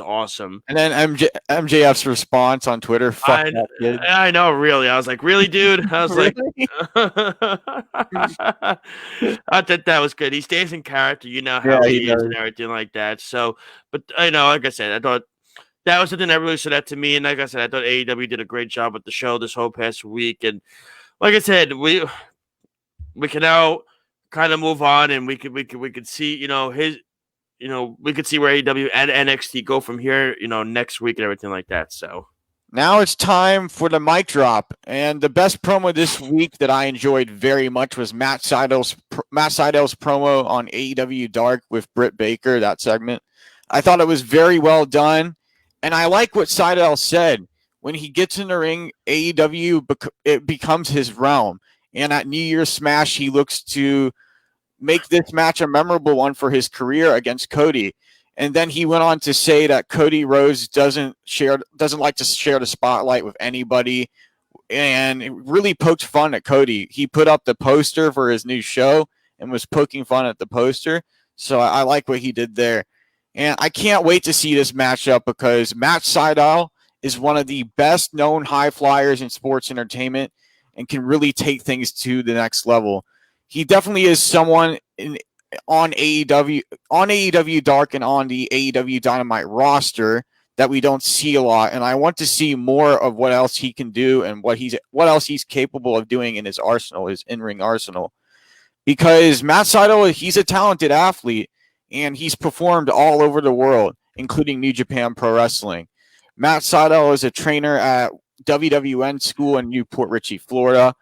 awesome. And then MJF's response on Twitter, fuck that kid. I know, really. I was like, really, dude? I was like, I thought that was good. He stays in character, you know how he is and everything like that. So, but I know, like I said, I thought that was something that really stood out to me. And like I said, I thought AEW did a great job with the show this whole past week. And like I said, we can now kind of move on, and we could see, we could see where AEW and NXT go from here, next week and everything like that. So now it's time for the mic drop, and the best promo this week that I enjoyed very much was Matt Seidel's promo on AEW Dark with Britt Baker. That segment, I thought it was very well done, and I like what Seidel said. When he gets in the ring, AEW it becomes his realm. And at New Year's Smash, he looks to make this match a memorable one for his career against Cody. And then he went on to say that Cody Rhodes doesn't like to share the spotlight with anybody, and it really poked fun at Cody. He put up the poster for his new show and was poking fun at the poster. So I like what he did there. And I can't wait to see this matchup because Matt Seidel is one of the best known high flyers in sports entertainment and can really take things to the next level. He definitely is someone on AEW Dark and on the AEW Dynamite roster that we don't see a lot. And I want to see more of what else he can do and what else he's capable of doing in his arsenal, his in-ring arsenal. Because Matt Seidel, he's a talented athlete, and he's performed all over the world, including New Japan Pro Wrestling. Matt Seidel is a trainer at WWN school in Newport Richey, Florida,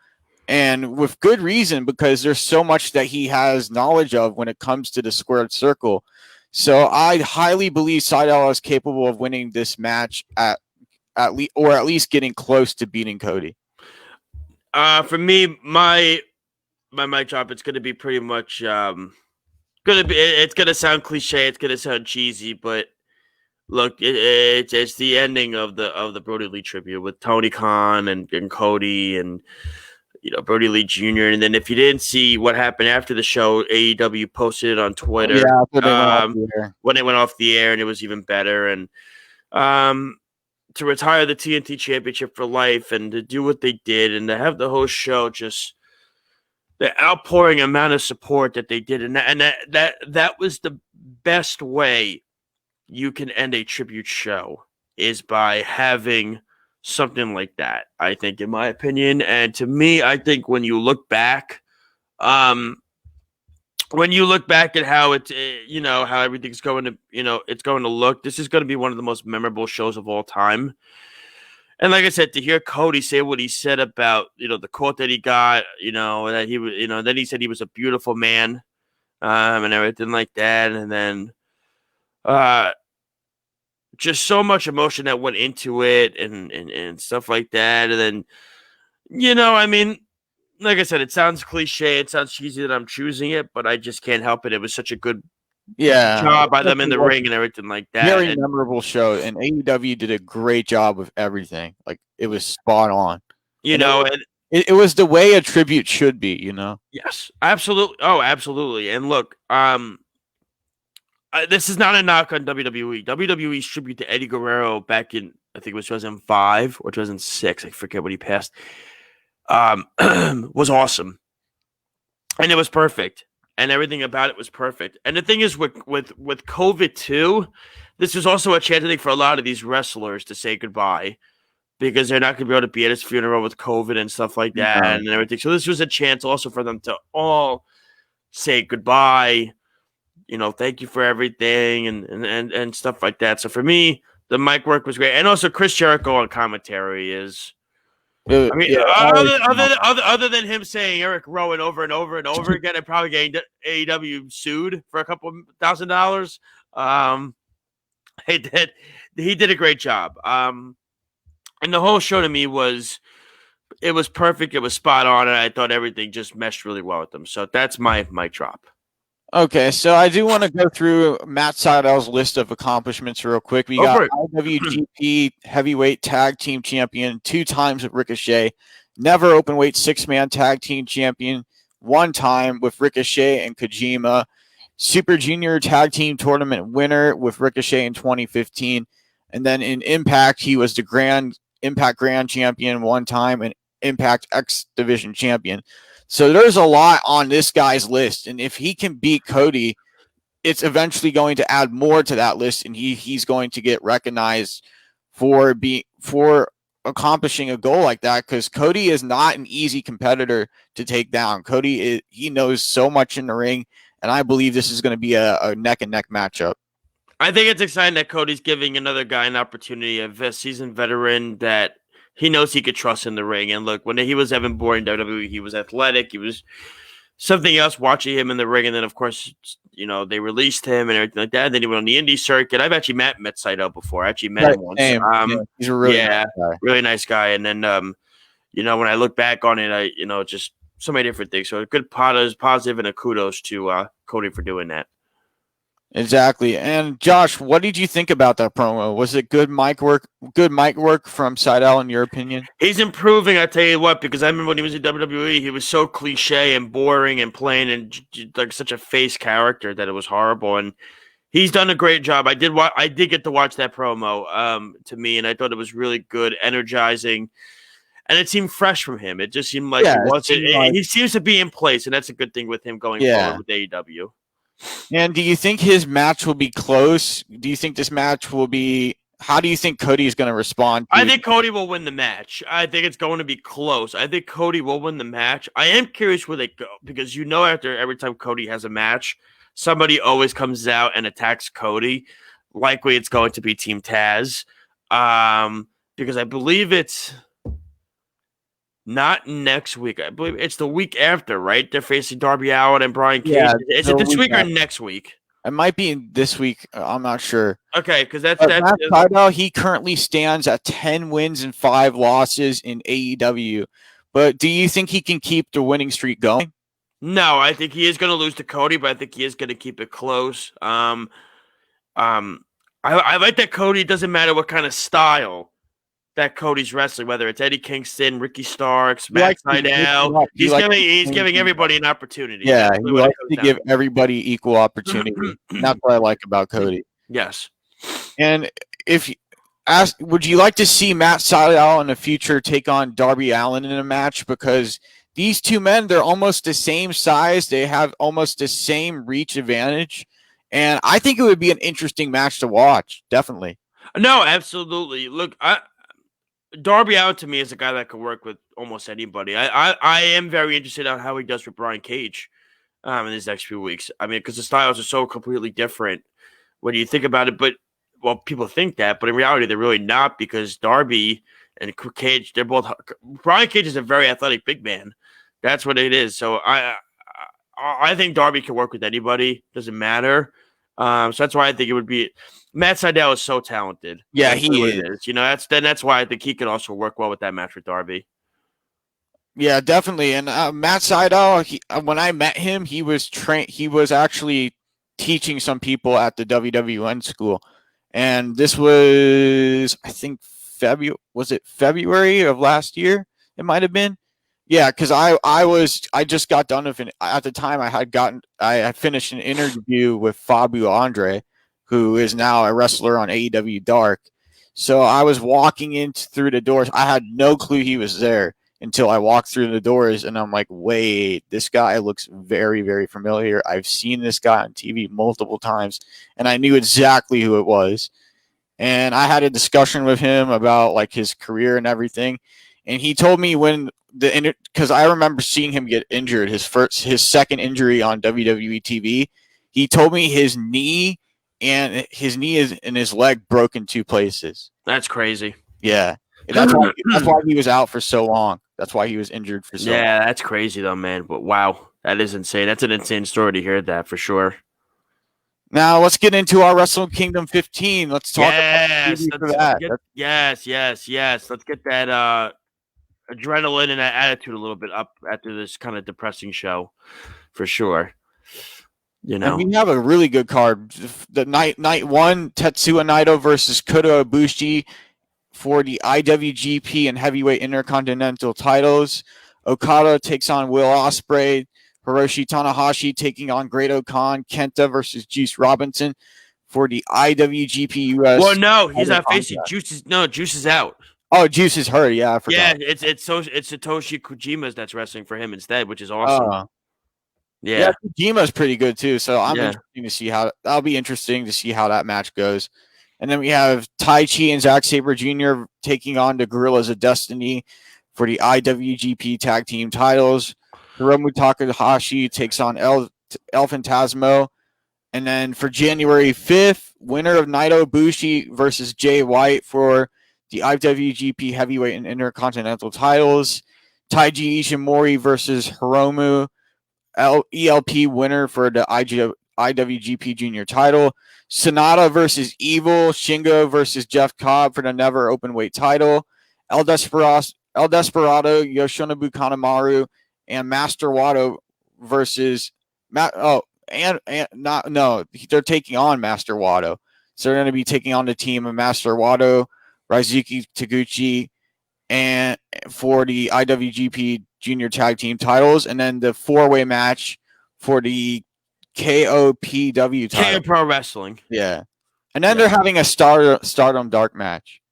and with good reason, because there's so much that he has knowledge of when it comes to the squared circle. So I highly believe Seidel is capable of winning this match at least getting close to beating Cody. For me, my mic drop, it's going to be pretty much it's going to sound cliche, it's going to sound cheesy, but look, it's the ending of the Brodie Lee tribute with Tony Khan and Cody and Brodie Lee Jr. And then if you didn't see what happened after the show, AEW posted it on Twitter when they went off the air, and it was even better. And to retire the TNT Championship for life, and to do what they did, and to have the whole show just the outpouring amount of support that they did, and that was the best way you can end a tribute show, is by having something like that, I think, in my opinion. And to me, I think when you look back at how it's, how everything's going to, it's going to look, this is going to be one of the most memorable shows of all time. And like I said, to hear Cody say what he said about, the quote that he got, that he was, then he said he was a beautiful man, and everything like that. And then, just so much emotion that went into it and stuff like that. And then, like I said, it sounds cliche, it sounds cheesy that I'm choosing it, but I just can't help it. It was such a good job by them in the ring and everything like that. Very memorable show, and AEW did a great job with everything. Like, it was spot on. It was the way a tribute should be, Yes, absolutely. Oh, absolutely. And look, this is not a knock on WWE. WWE's tribute to Eddie Guerrero back in, I think it was 2005 or 2006. I forget when he passed. Was awesome, and it was perfect, and everything about it was perfect. And the thing is, with COVID too, this was also a chance, I think, for a lot of these wrestlers to say goodbye, because they're not going to be able to be at his funeral with COVID and stuff like that and everything. So this was a chance also for them to all say goodbye. Thank you for everything and stuff like that. So for me, the mic work was great. And also Chris Jericho on commentary is I mean, Yeah, other than him saying Eric Rowan over and over and over again, and probably getting AEW sued for a couple $1,000. He did a great job. And the whole show to me was perfect. It was spot on, and I thought everything just meshed really well with them. So that's my drop. Okay, so I do want to go through Matt Seidel's list of accomplishments real quick. We got IWGP Heavyweight Tag Team Champion 2 times with Ricochet, never Openweight 6-man Tag Team Champion 1 time with Ricochet and Kojima, Super Junior Tag Team Tournament winner with Ricochet in 2015, and then in Impact, he was the Impact Grand Champion 1 time and Impact X Division Champion. So there's a lot on this guy's list, and if he can beat Cody, it's eventually going to add more to that list, and he's going to get recognized for accomplishing a goal like that, because Cody is not an easy competitor to take down. Cody he knows so much in the ring, and I believe this is going to be a neck and neck matchup. I think it's exciting that Cody's giving another guy an opportunity, a seasoned veteran that he knows he could trust in the ring. And look, when he was Evan Bourne in WWE, he was athletic. He was something else watching him in the ring. And then, of course, they released him and everything like that. And then he went on the indie circuit. I've actually met Seidel before. I actually met him once. He's a really nice guy. Really nice guy. And then, when I look back on it, just so many different things. So a good positive and a kudos to Cody for doing that. Exactly. And Josh, what did you think about that promo? Was it good mic work from Seidel in your opinion? He's improving, I tell you what, because I remember when he was in WWE, he was so cliche and boring and plain and like such a face character that it was horrible. And he's done a great job. I did get to watch that promo to me, and I thought it was really good, energizing, and it seemed fresh from him. It just seemed like he seems to be in place, and that's a good thing with him going forward with AEW. And do you think his match will be close? Do you think this match will be – how do you think Cody is going to respond? I think Cody will win the match. I think it's going to be close. I think Cody will win the match. I am curious where they go because after every time Cody has a match, somebody always comes out and attacks Cody. Likely it's going to be Team Taz because I believe it's – not next week. I believe it's the week after, right? They're facing Darby Allin and Brian Cage. Yeah, is it this week or next week? It might be this week. I'm not sure. Okay, because that's Matt Sydal, he currently stands at 10 wins and 5 losses in AEW. But do you think he can keep the winning streak going? No, I think he is going to lose to Cody, but I think he is going to keep it close. I like that Cody doesn't matter what kind of style that Cody's wrestling, whether it's Eddie Kingston, Ricky Starks, Matt Sydal. He's giving everybody an opportunity. Yeah, he likes to give everybody equal opportunity. That's what I like about Cody. Yes. And would you like to see Matt Sydal in the future take on Darby Allin in a match? Because these two men, they're almost the same size. They have almost the same reach advantage. And I think it would be an interesting match to watch. Definitely. No, absolutely. Look, Darby Allin to me is a guy that could work with almost anybody. I am very interested on how he does with Brian Cage in these next few weeks. I mean, because the styles are so completely different when you think about it. But people think that, but in reality, they're really not because Darby and Cage, Brian Cage is a very athletic big man. That's what it is. So I think Darby can work with anybody. Doesn't matter. So that's why I think it would be. Matt Sydal is so talented. Yeah, he is. That's why I think he can also work well with that match with Darby. Yeah, definitely. And Matt Sydal, when I met him, he was actually teaching some people at the WWN school, and this was, I think, February of last year? It might have been. Yeah, because I just got done with at the time I had finished an interview with Fabio Andre, who is now a wrestler on AEW Dark. So I was walking through the doors. I had no clue he was there until I walked through the doors, and I'm like, wait, this guy looks very, very familiar. I've seen this guy on TV multiple times, and I knew exactly who it was. And I had a discussion with him about like his career and everything. And he told me because I remember seeing him get injured, his second injury on WWE TV. He told me his knee and his leg broke in 2 places. That's crazy. Yeah, That's why he was out for so long. That's why he was injured for so long. Yeah, that's crazy though, man. But wow, that is insane. That's an insane story to hear that for sure. Now let's get into our Wrestle Kingdom 15. Let's talk about for that. Yes. Let's get that adrenaline and that attitude a little bit up after this kind of depressing show, for sure. You know, and we have a really good card. The night one, Tetsuya Naito versus Kota Ibushi for the IWGP and Heavyweight Intercontinental titles. Okada takes on Will Ospreay. Hiroshi Tanahashi taking on Great Okan. Kenta versus Juice Robinson for the IWGP US. Well, no, he's not facing Juice. Juice is out. Oh, Juice is hurt. Yeah, I forgot. Yeah, it's Satoshi Kojima's that's wrestling for him instead, which is awesome. Yeah, Kojima's pretty good too. So that'll be interesting to see how that match goes. And then we have Tai Chi and Zack Sabre Jr. taking on the Gorillas of Destiny for the IWGP Tag Team titles. Hiromu Takahashi takes on El Phantasmo. And then for January 5th, winner of Naito Ibushi versus Jay White for the IWGP Heavyweight and Intercontinental titles. Taiji Ishimori versus Hiromu. ELP winner for the IWGP Junior title. Sonata versus Evil. Shingo versus Jeff Cobb for the Never Openweight title. El Desperado, Yoshinobu Kanemaru, and Master Wato versus they're taking on Master Wato. So they're going to be taking on the team of Master Wato, Raizuki Taguchi, and for the IWGP Junior Tag Team titles, and then the 4-way match for the KOPW title. KO Pro Wrestling. Yeah. And then they're having a Stardom Dark match.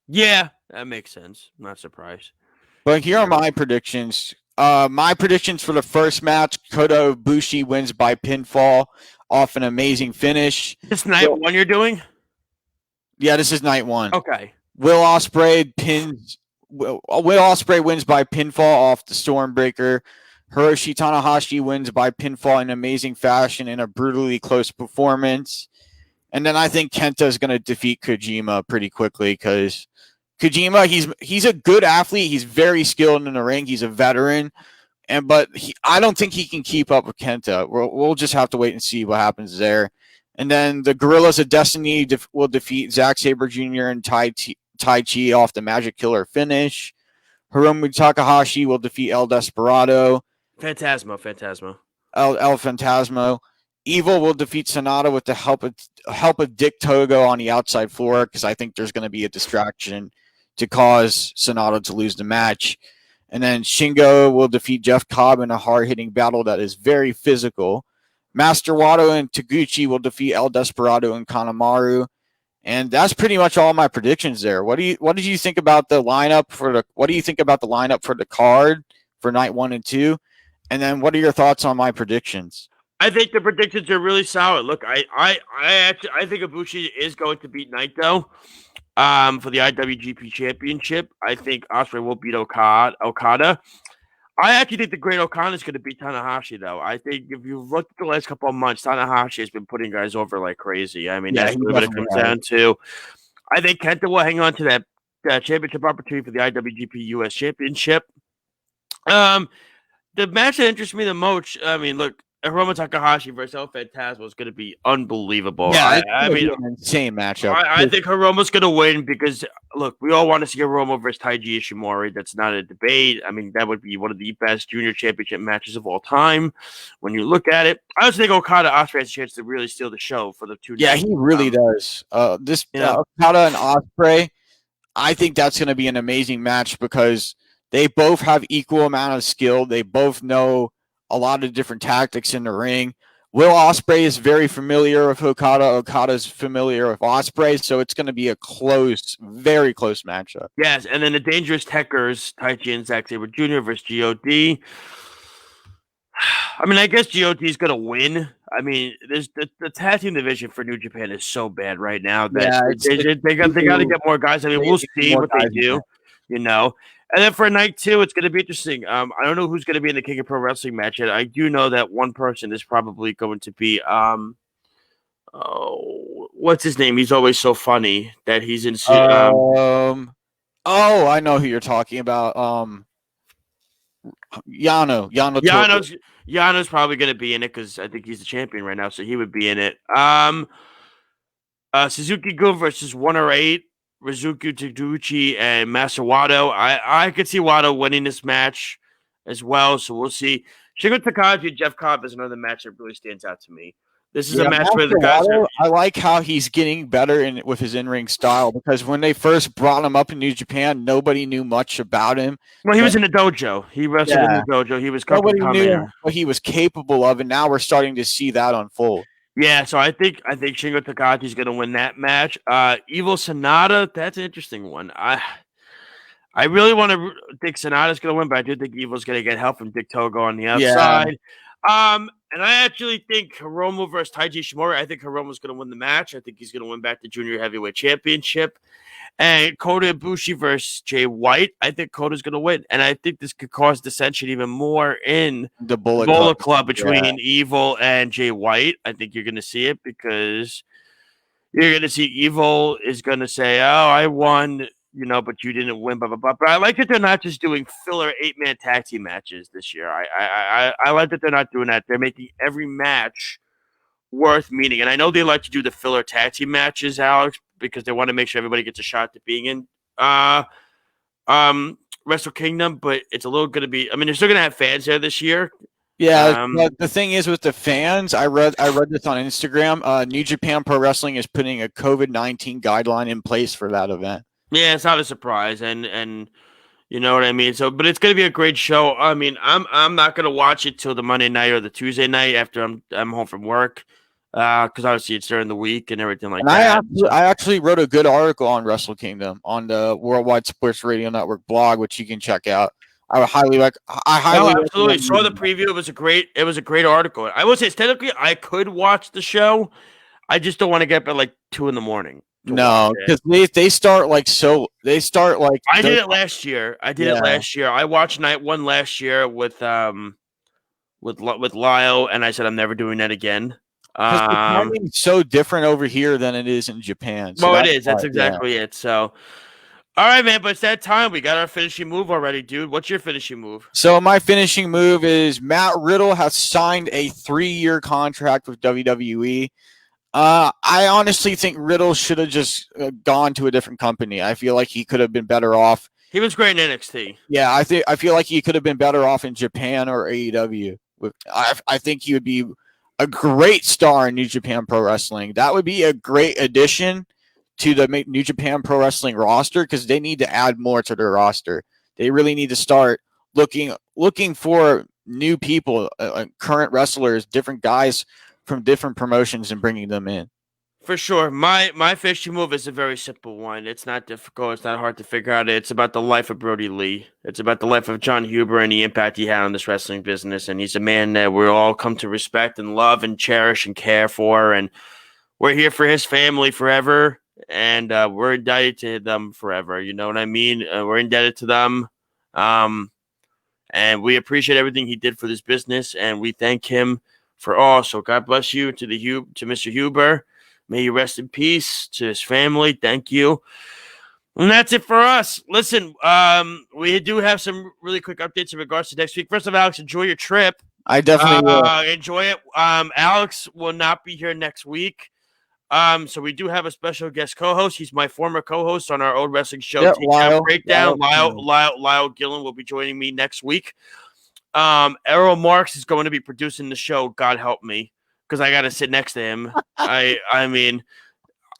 Yeah, that makes sense. I'm not surprised. But here are my predictions. My predictions for the first match: Kota Ibushi wins by pinfall off an amazing finish. This night one you're doing? Yeah, this is night one. Okay. Will Ospreay wins by pinfall off the Stormbreaker. Hiroshi Tanahashi wins by pinfall in amazing fashion in a brutally close performance. And then I think Kenta is going to defeat Kojima pretty quickly because Kojima, he's a good athlete. He's very skilled in the ring. He's a veteran, but I don't think he can keep up with Kenta. We'll just have to wait and see what happens there. And then the Gorillas of Destiny will defeat Zack Sabre Jr. and Tai Chi off the Magic Killer finish. Hiromu Takahashi will defeat El Desperado. Phantasmo. El Phantasmo. Evil will defeat Sonata with the help of Dick Togo on the outside floor because I think there's going to be a distraction to cause Sonata to lose the match. And then Shingo will defeat Jeff Cobb in a hard-hitting battle that is very physical. Master Wato and Taguchi will defeat El Desperado and Kanemaru. And that's pretty much all my predictions there. What did you think about the lineup for the card for night 1 and 2? And then what are your thoughts on my predictions? I think the predictions are really solid. Look, I think Ibushi is going to beat Naito for the IWGP Championship. I think Ospreay will beat Okada. I actually think the Great Okan is going to beat Tanahashi, though. I think if you look at the last couple of months, Tanahashi has been putting guys over like crazy. I mean, that's what it comes down to. I think Kenta will hang on to that championship opportunity for the IWGP US Championship. The match that interests me the most, I mean, look, Hiromu Takahashi versus El Phantasmo is going to be unbelievable. Yeah, I mean, an insane matchup. I think Hiromu's going to win because, look, we all want to see Hiromu versus Taiji Ishimori. That's not a debate. I mean, that would be one of the best junior championship matches of all time when you look at it. I also think Okada Ospreay has a chance to really steal the show for the two. Yeah, he really does. Okada and Ospreay, I think that's going to be an amazing match because they both have equal amount of skill. They both know a lot of different tactics in the ring. Will Ospreay is very familiar with Okada. Okada's familiar with Ospreay, so it's going to be a very close matchup. Yes, and then the Dangerous Techers, Taichi and Zack Sabre Jr. versus GOD. I mean, I guess GOD is going to win. I mean, the tag team division for New Japan is so bad right now that they got to get more guys. I mean, we'll see what they do, you know. And then for night 2, it's going to be interesting. I don't know who's going to be in the King of Pro Wrestling match yet. I do know that one person is probably going to be what's his name? He's always so funny that he's in. Oh, I know who you're talking about. Yano. Yano's probably going to be in it because I think he's the champion right now, so he would be in it. Suzuki-gun versus 108, Rizuku Taguchi and Master Wado. I could see Wado winning this match as well, so we'll see. Shingo Takagi and Jeff Cobb is another match that really stands out to me. This is a match where the guys are. I like how he's getting better with his in-ring style because when they first brought him up in New Japan, nobody knew much about him. Well, he was in the dojo. He wrestled in the dojo. He was nobody knew what he was capable of, and now we're starting to see that unfold. Yeah, so I think Shingo Takagi is going to win that match. Evil Sonata, that's an interesting one. I really want to think Sonata's going to win, but I do think Evil's going to get help from Dick Togo on the outside. And I actually think Hiromu versus Taiji Shimori, I think Hiromu's going to win the match. I think he's going to win back the Junior Heavyweight Championship. And Kota Ibushi versus Jay White, I think Kota's going to win. And I think this could cause dissension even more in the Bullet Club between Evil and Jay White. I think you're going to see it because you're going to see Evil is going to say, oh, I won, but you didn't win, blah, blah, blah. But I like that they're not just doing filler 8-man tag team matches this year. I like that they're not doing that. They're making every match worth meeting. And I know they like to do the filler tag team matches, Alex, because they want to make sure everybody gets a shot at being in Wrestle Kingdom, but it's a little going to be, they're still going to have fans there this year. Yeah, but the thing is with the fans, I read this on Instagram. New Japan Pro Wrestling is putting a COVID-19 guideline in place for that event. Yeah, it's not a surprise, and you know what I mean. So, but it's going to be a great show. I'm not going to watch it till the Monday night or the Tuesday night after I'm home from work, because obviously it's during the week and everything like that. I actually wrote a good article on Wrestle Kingdom on the Worldwide Sports Radio Network blog, which you can check out. I highly absolutely saw the preview. It was a great article. I will say, technically, I could watch the show. I just don't want to get up at like 2 a.m. No, because they start like. I did it last year. I watched night one last year with Lyle, and I said I'm never doing that again. The timing's so different over here than it is in Japan. So it is. That's exactly it. So, all right, man. But it's that time. We got our finishing move already, dude. What's your finishing move? So my finishing move is Matt Riddle has signed a 3-year contract with WWE. I honestly think Riddle should have just gone to a different company. I feel like he could have been better off. He was great in NXT. Yeah, I feel like he could have been better off in Japan or AEW. I think he would be a great star in New Japan Pro Wrestling. That would be a great addition to the New Japan Pro Wrestling roster because they need to add more to their roster. They really need to start looking for new people, current wrestlers, different guys from different promotions and bringing them in. For sure. My finishing move is a very simple one. It's not difficult. It's not hard to figure out. It's about the life of Brodie Lee. It's about the life of John Huber and the impact he had on this wrestling business. And he's a man that we all come to respect and love and cherish and care for. And we're here for his family forever. And we're indebted to them forever. You know what I mean? We're indebted to them. And we appreciate everything he did for this business. And we thank him for all. So God bless you to Mr. Huber. May you rest in peace to his family. Thank you. And that's it for us. Listen, we do have some really quick updates in regards to next week. First of all, Alex, enjoy your trip. I definitely will. Enjoy it. Alex will not be here next week. So we do have a special guest co-host. He's my former co-host on our old wrestling show, Lyle Breakdown. Lyle Gillen will be joining me next week. Errol Marks is going to be producing the show. God help me, because I got to sit next to him. I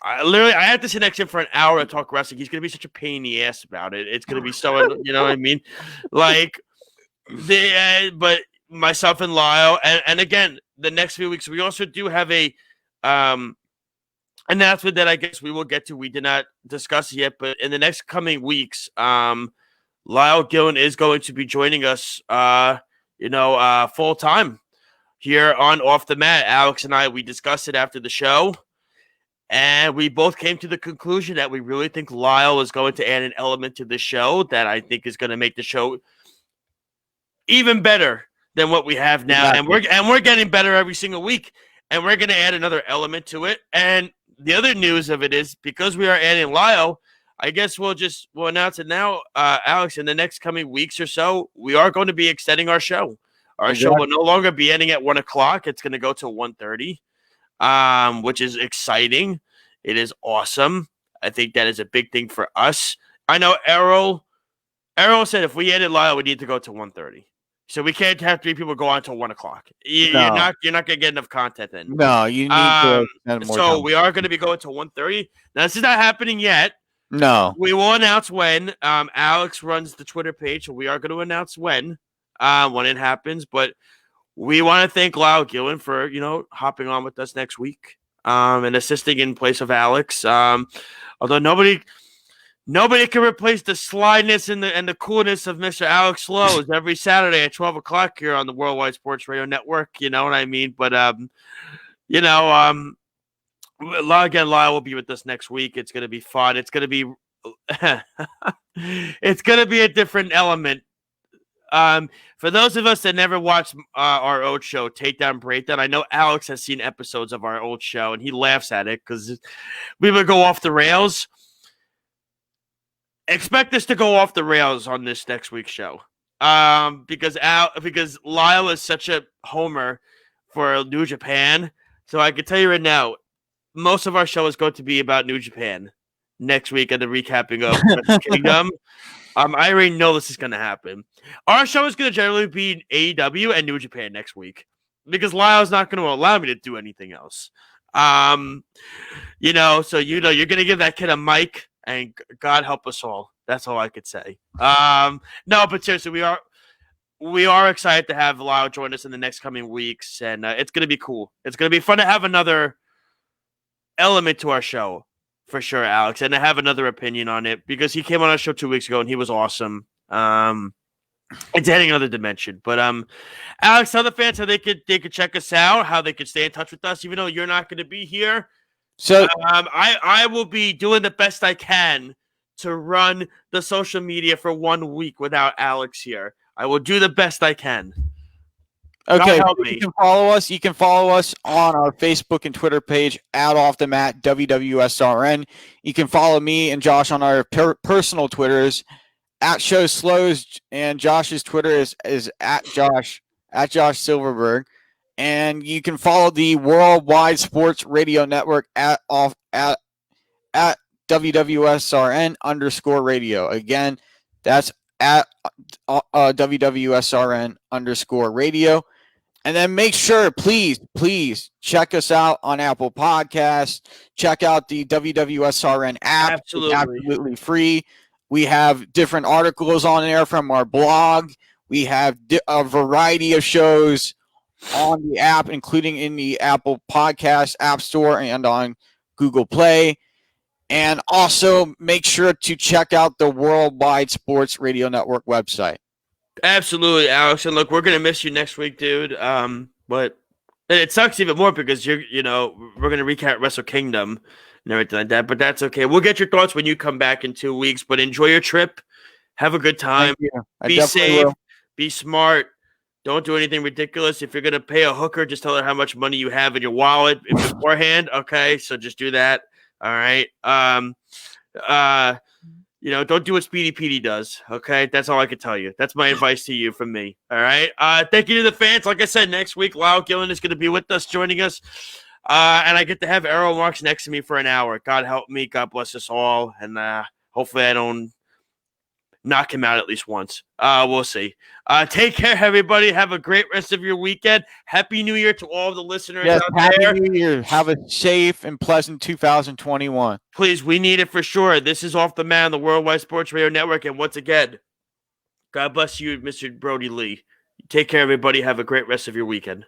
have to sit next to him for an hour to talk wrestling. He's going to be such a pain in the ass about it. It's going to be so, you know what I mean? But myself and Lyle, and again, the next few weeks, we also do have a announcement that I guess we will get to. We did not discuss it yet, but in the next coming weeks, Lyle Gillen is going to be joining us, full time here on Off the Mat. Alex and I, we discussed it after the show, and we both came to the conclusion that we really think Lyle is going to add an element to the show that I think is going to make the show even better than what we have now. Exactly. And we're getting better every single week, and we're going to add another element to it. And the other news of it is, because we are adding Lyle, I guess we'll announce it now, Alex. In the next coming weeks or so, we are going to be extending our show. Our show will no longer be ending at 1:00. It's going to go to 1:30, which is exciting. It is awesome. I think that is a big thing for us. I know Errol said if we ended Lyle, we need to go to 1:30. So we can't have 3 people go on until 1:00. You're not going to get enough content then. No, you need to spend more time. We are going to be going to 1:30. Now, this is not happening yet. No. We will announce when. Alex runs the Twitter page, so we are going to announce when it happens. But we want to thank Lyle Gillen for, hopping on with us next week and assisting in place of Alex. Although nobody can replace the slyness and the coolness of Mr. Alex Lowe's every Saturday at 12:00 here on the Worldwide Sports Radio Network. You know what I mean? But, again, Lyle will be with us next week. It's going to be fun. It's going to be it's going to be a different element. For those of us that never watched our old show, Takedown Breakdown, I know Alex has seen episodes of our old show, and he laughs at it because we would go off the rails. Expect us to go off the rails on this next week's show, because Lyle is such a homer for New Japan. So I can tell you right now, most of our show is going to be about New Japan next week and the recapping of Wrestle Kingdom. I already know this is going to happen. Our show is going to generally be AEW and New Japan next week because Lyle's not going to allow me to do anything else. So you're going to give that kid a mic. And God help us all. That's all I could say. No, but seriously, we are excited to have Lyle join us in the next coming weeks, and it's going to be cool. It's going to be fun to have another element to our show, for sure, Alex, and to have another opinion on it because he came on our show 2 weeks ago and he was awesome. It's adding another dimension. But Alex, tell the fans how they could check us out, how they could stay in touch with us, even though you're not going to be here. So I will be doing the best I can to run the social media for 1 week without Alex here. I will do the best I can. Okay, help me. You can follow us. You can follow us on our Facebook and Twitter page at Off the Mat WWSRN. You can follow me and Josh on our personal Twitters at Show Slows, and Josh's Twitter is at Josh Silverberg. And you can follow the Worldwide Sports Radio Network at WWSRN_radio. Again, that's at WWSRN_radio. And then make sure, please check us out on Apple Podcasts. Check out the WWSRN app. Absolutely. It's absolutely free. We have different articles on there from our blog. We have a variety of shows on the app, including in the Apple Podcast App Store and on Google Play. And also make sure to check out the Worldwide Sports Radio Network website. Absolutely, Alex. And look, we're going to miss you next week, dude. But it sucks even more because we're going to recap Wrestle Kingdom and everything like that. But that's okay. We'll get your thoughts when you come back in 2 weeks. But enjoy your trip. Have a good time. Be safe. Be smart. Don't do anything ridiculous. If you're going to pay a hooker, just tell her how much money you have in your wallet beforehand. Okay, so just do that. All right. Don't do what Speedy Petey does. Okay, that's all I can tell you. That's my advice to you from me. All right. Thank you to the fans. Like I said, next week, Lyle Gillen is going to be with us, joining us. And I get to have Errol Marks next to me for an hour. God help me. God bless us all. And hopefully I don't knock him out at least once. We'll see. Take care, everybody. Have a great rest of your weekend. Happy New Year to all the listeners out there. Happy New Year. Have a safe and pleasant 2021. Please, we need it for sure. This is Off the Mat on the Worldwide Sports Radio Network. And once again, God bless you, Mr. Brodie Lee. Take care, everybody. Have a great rest of your weekend.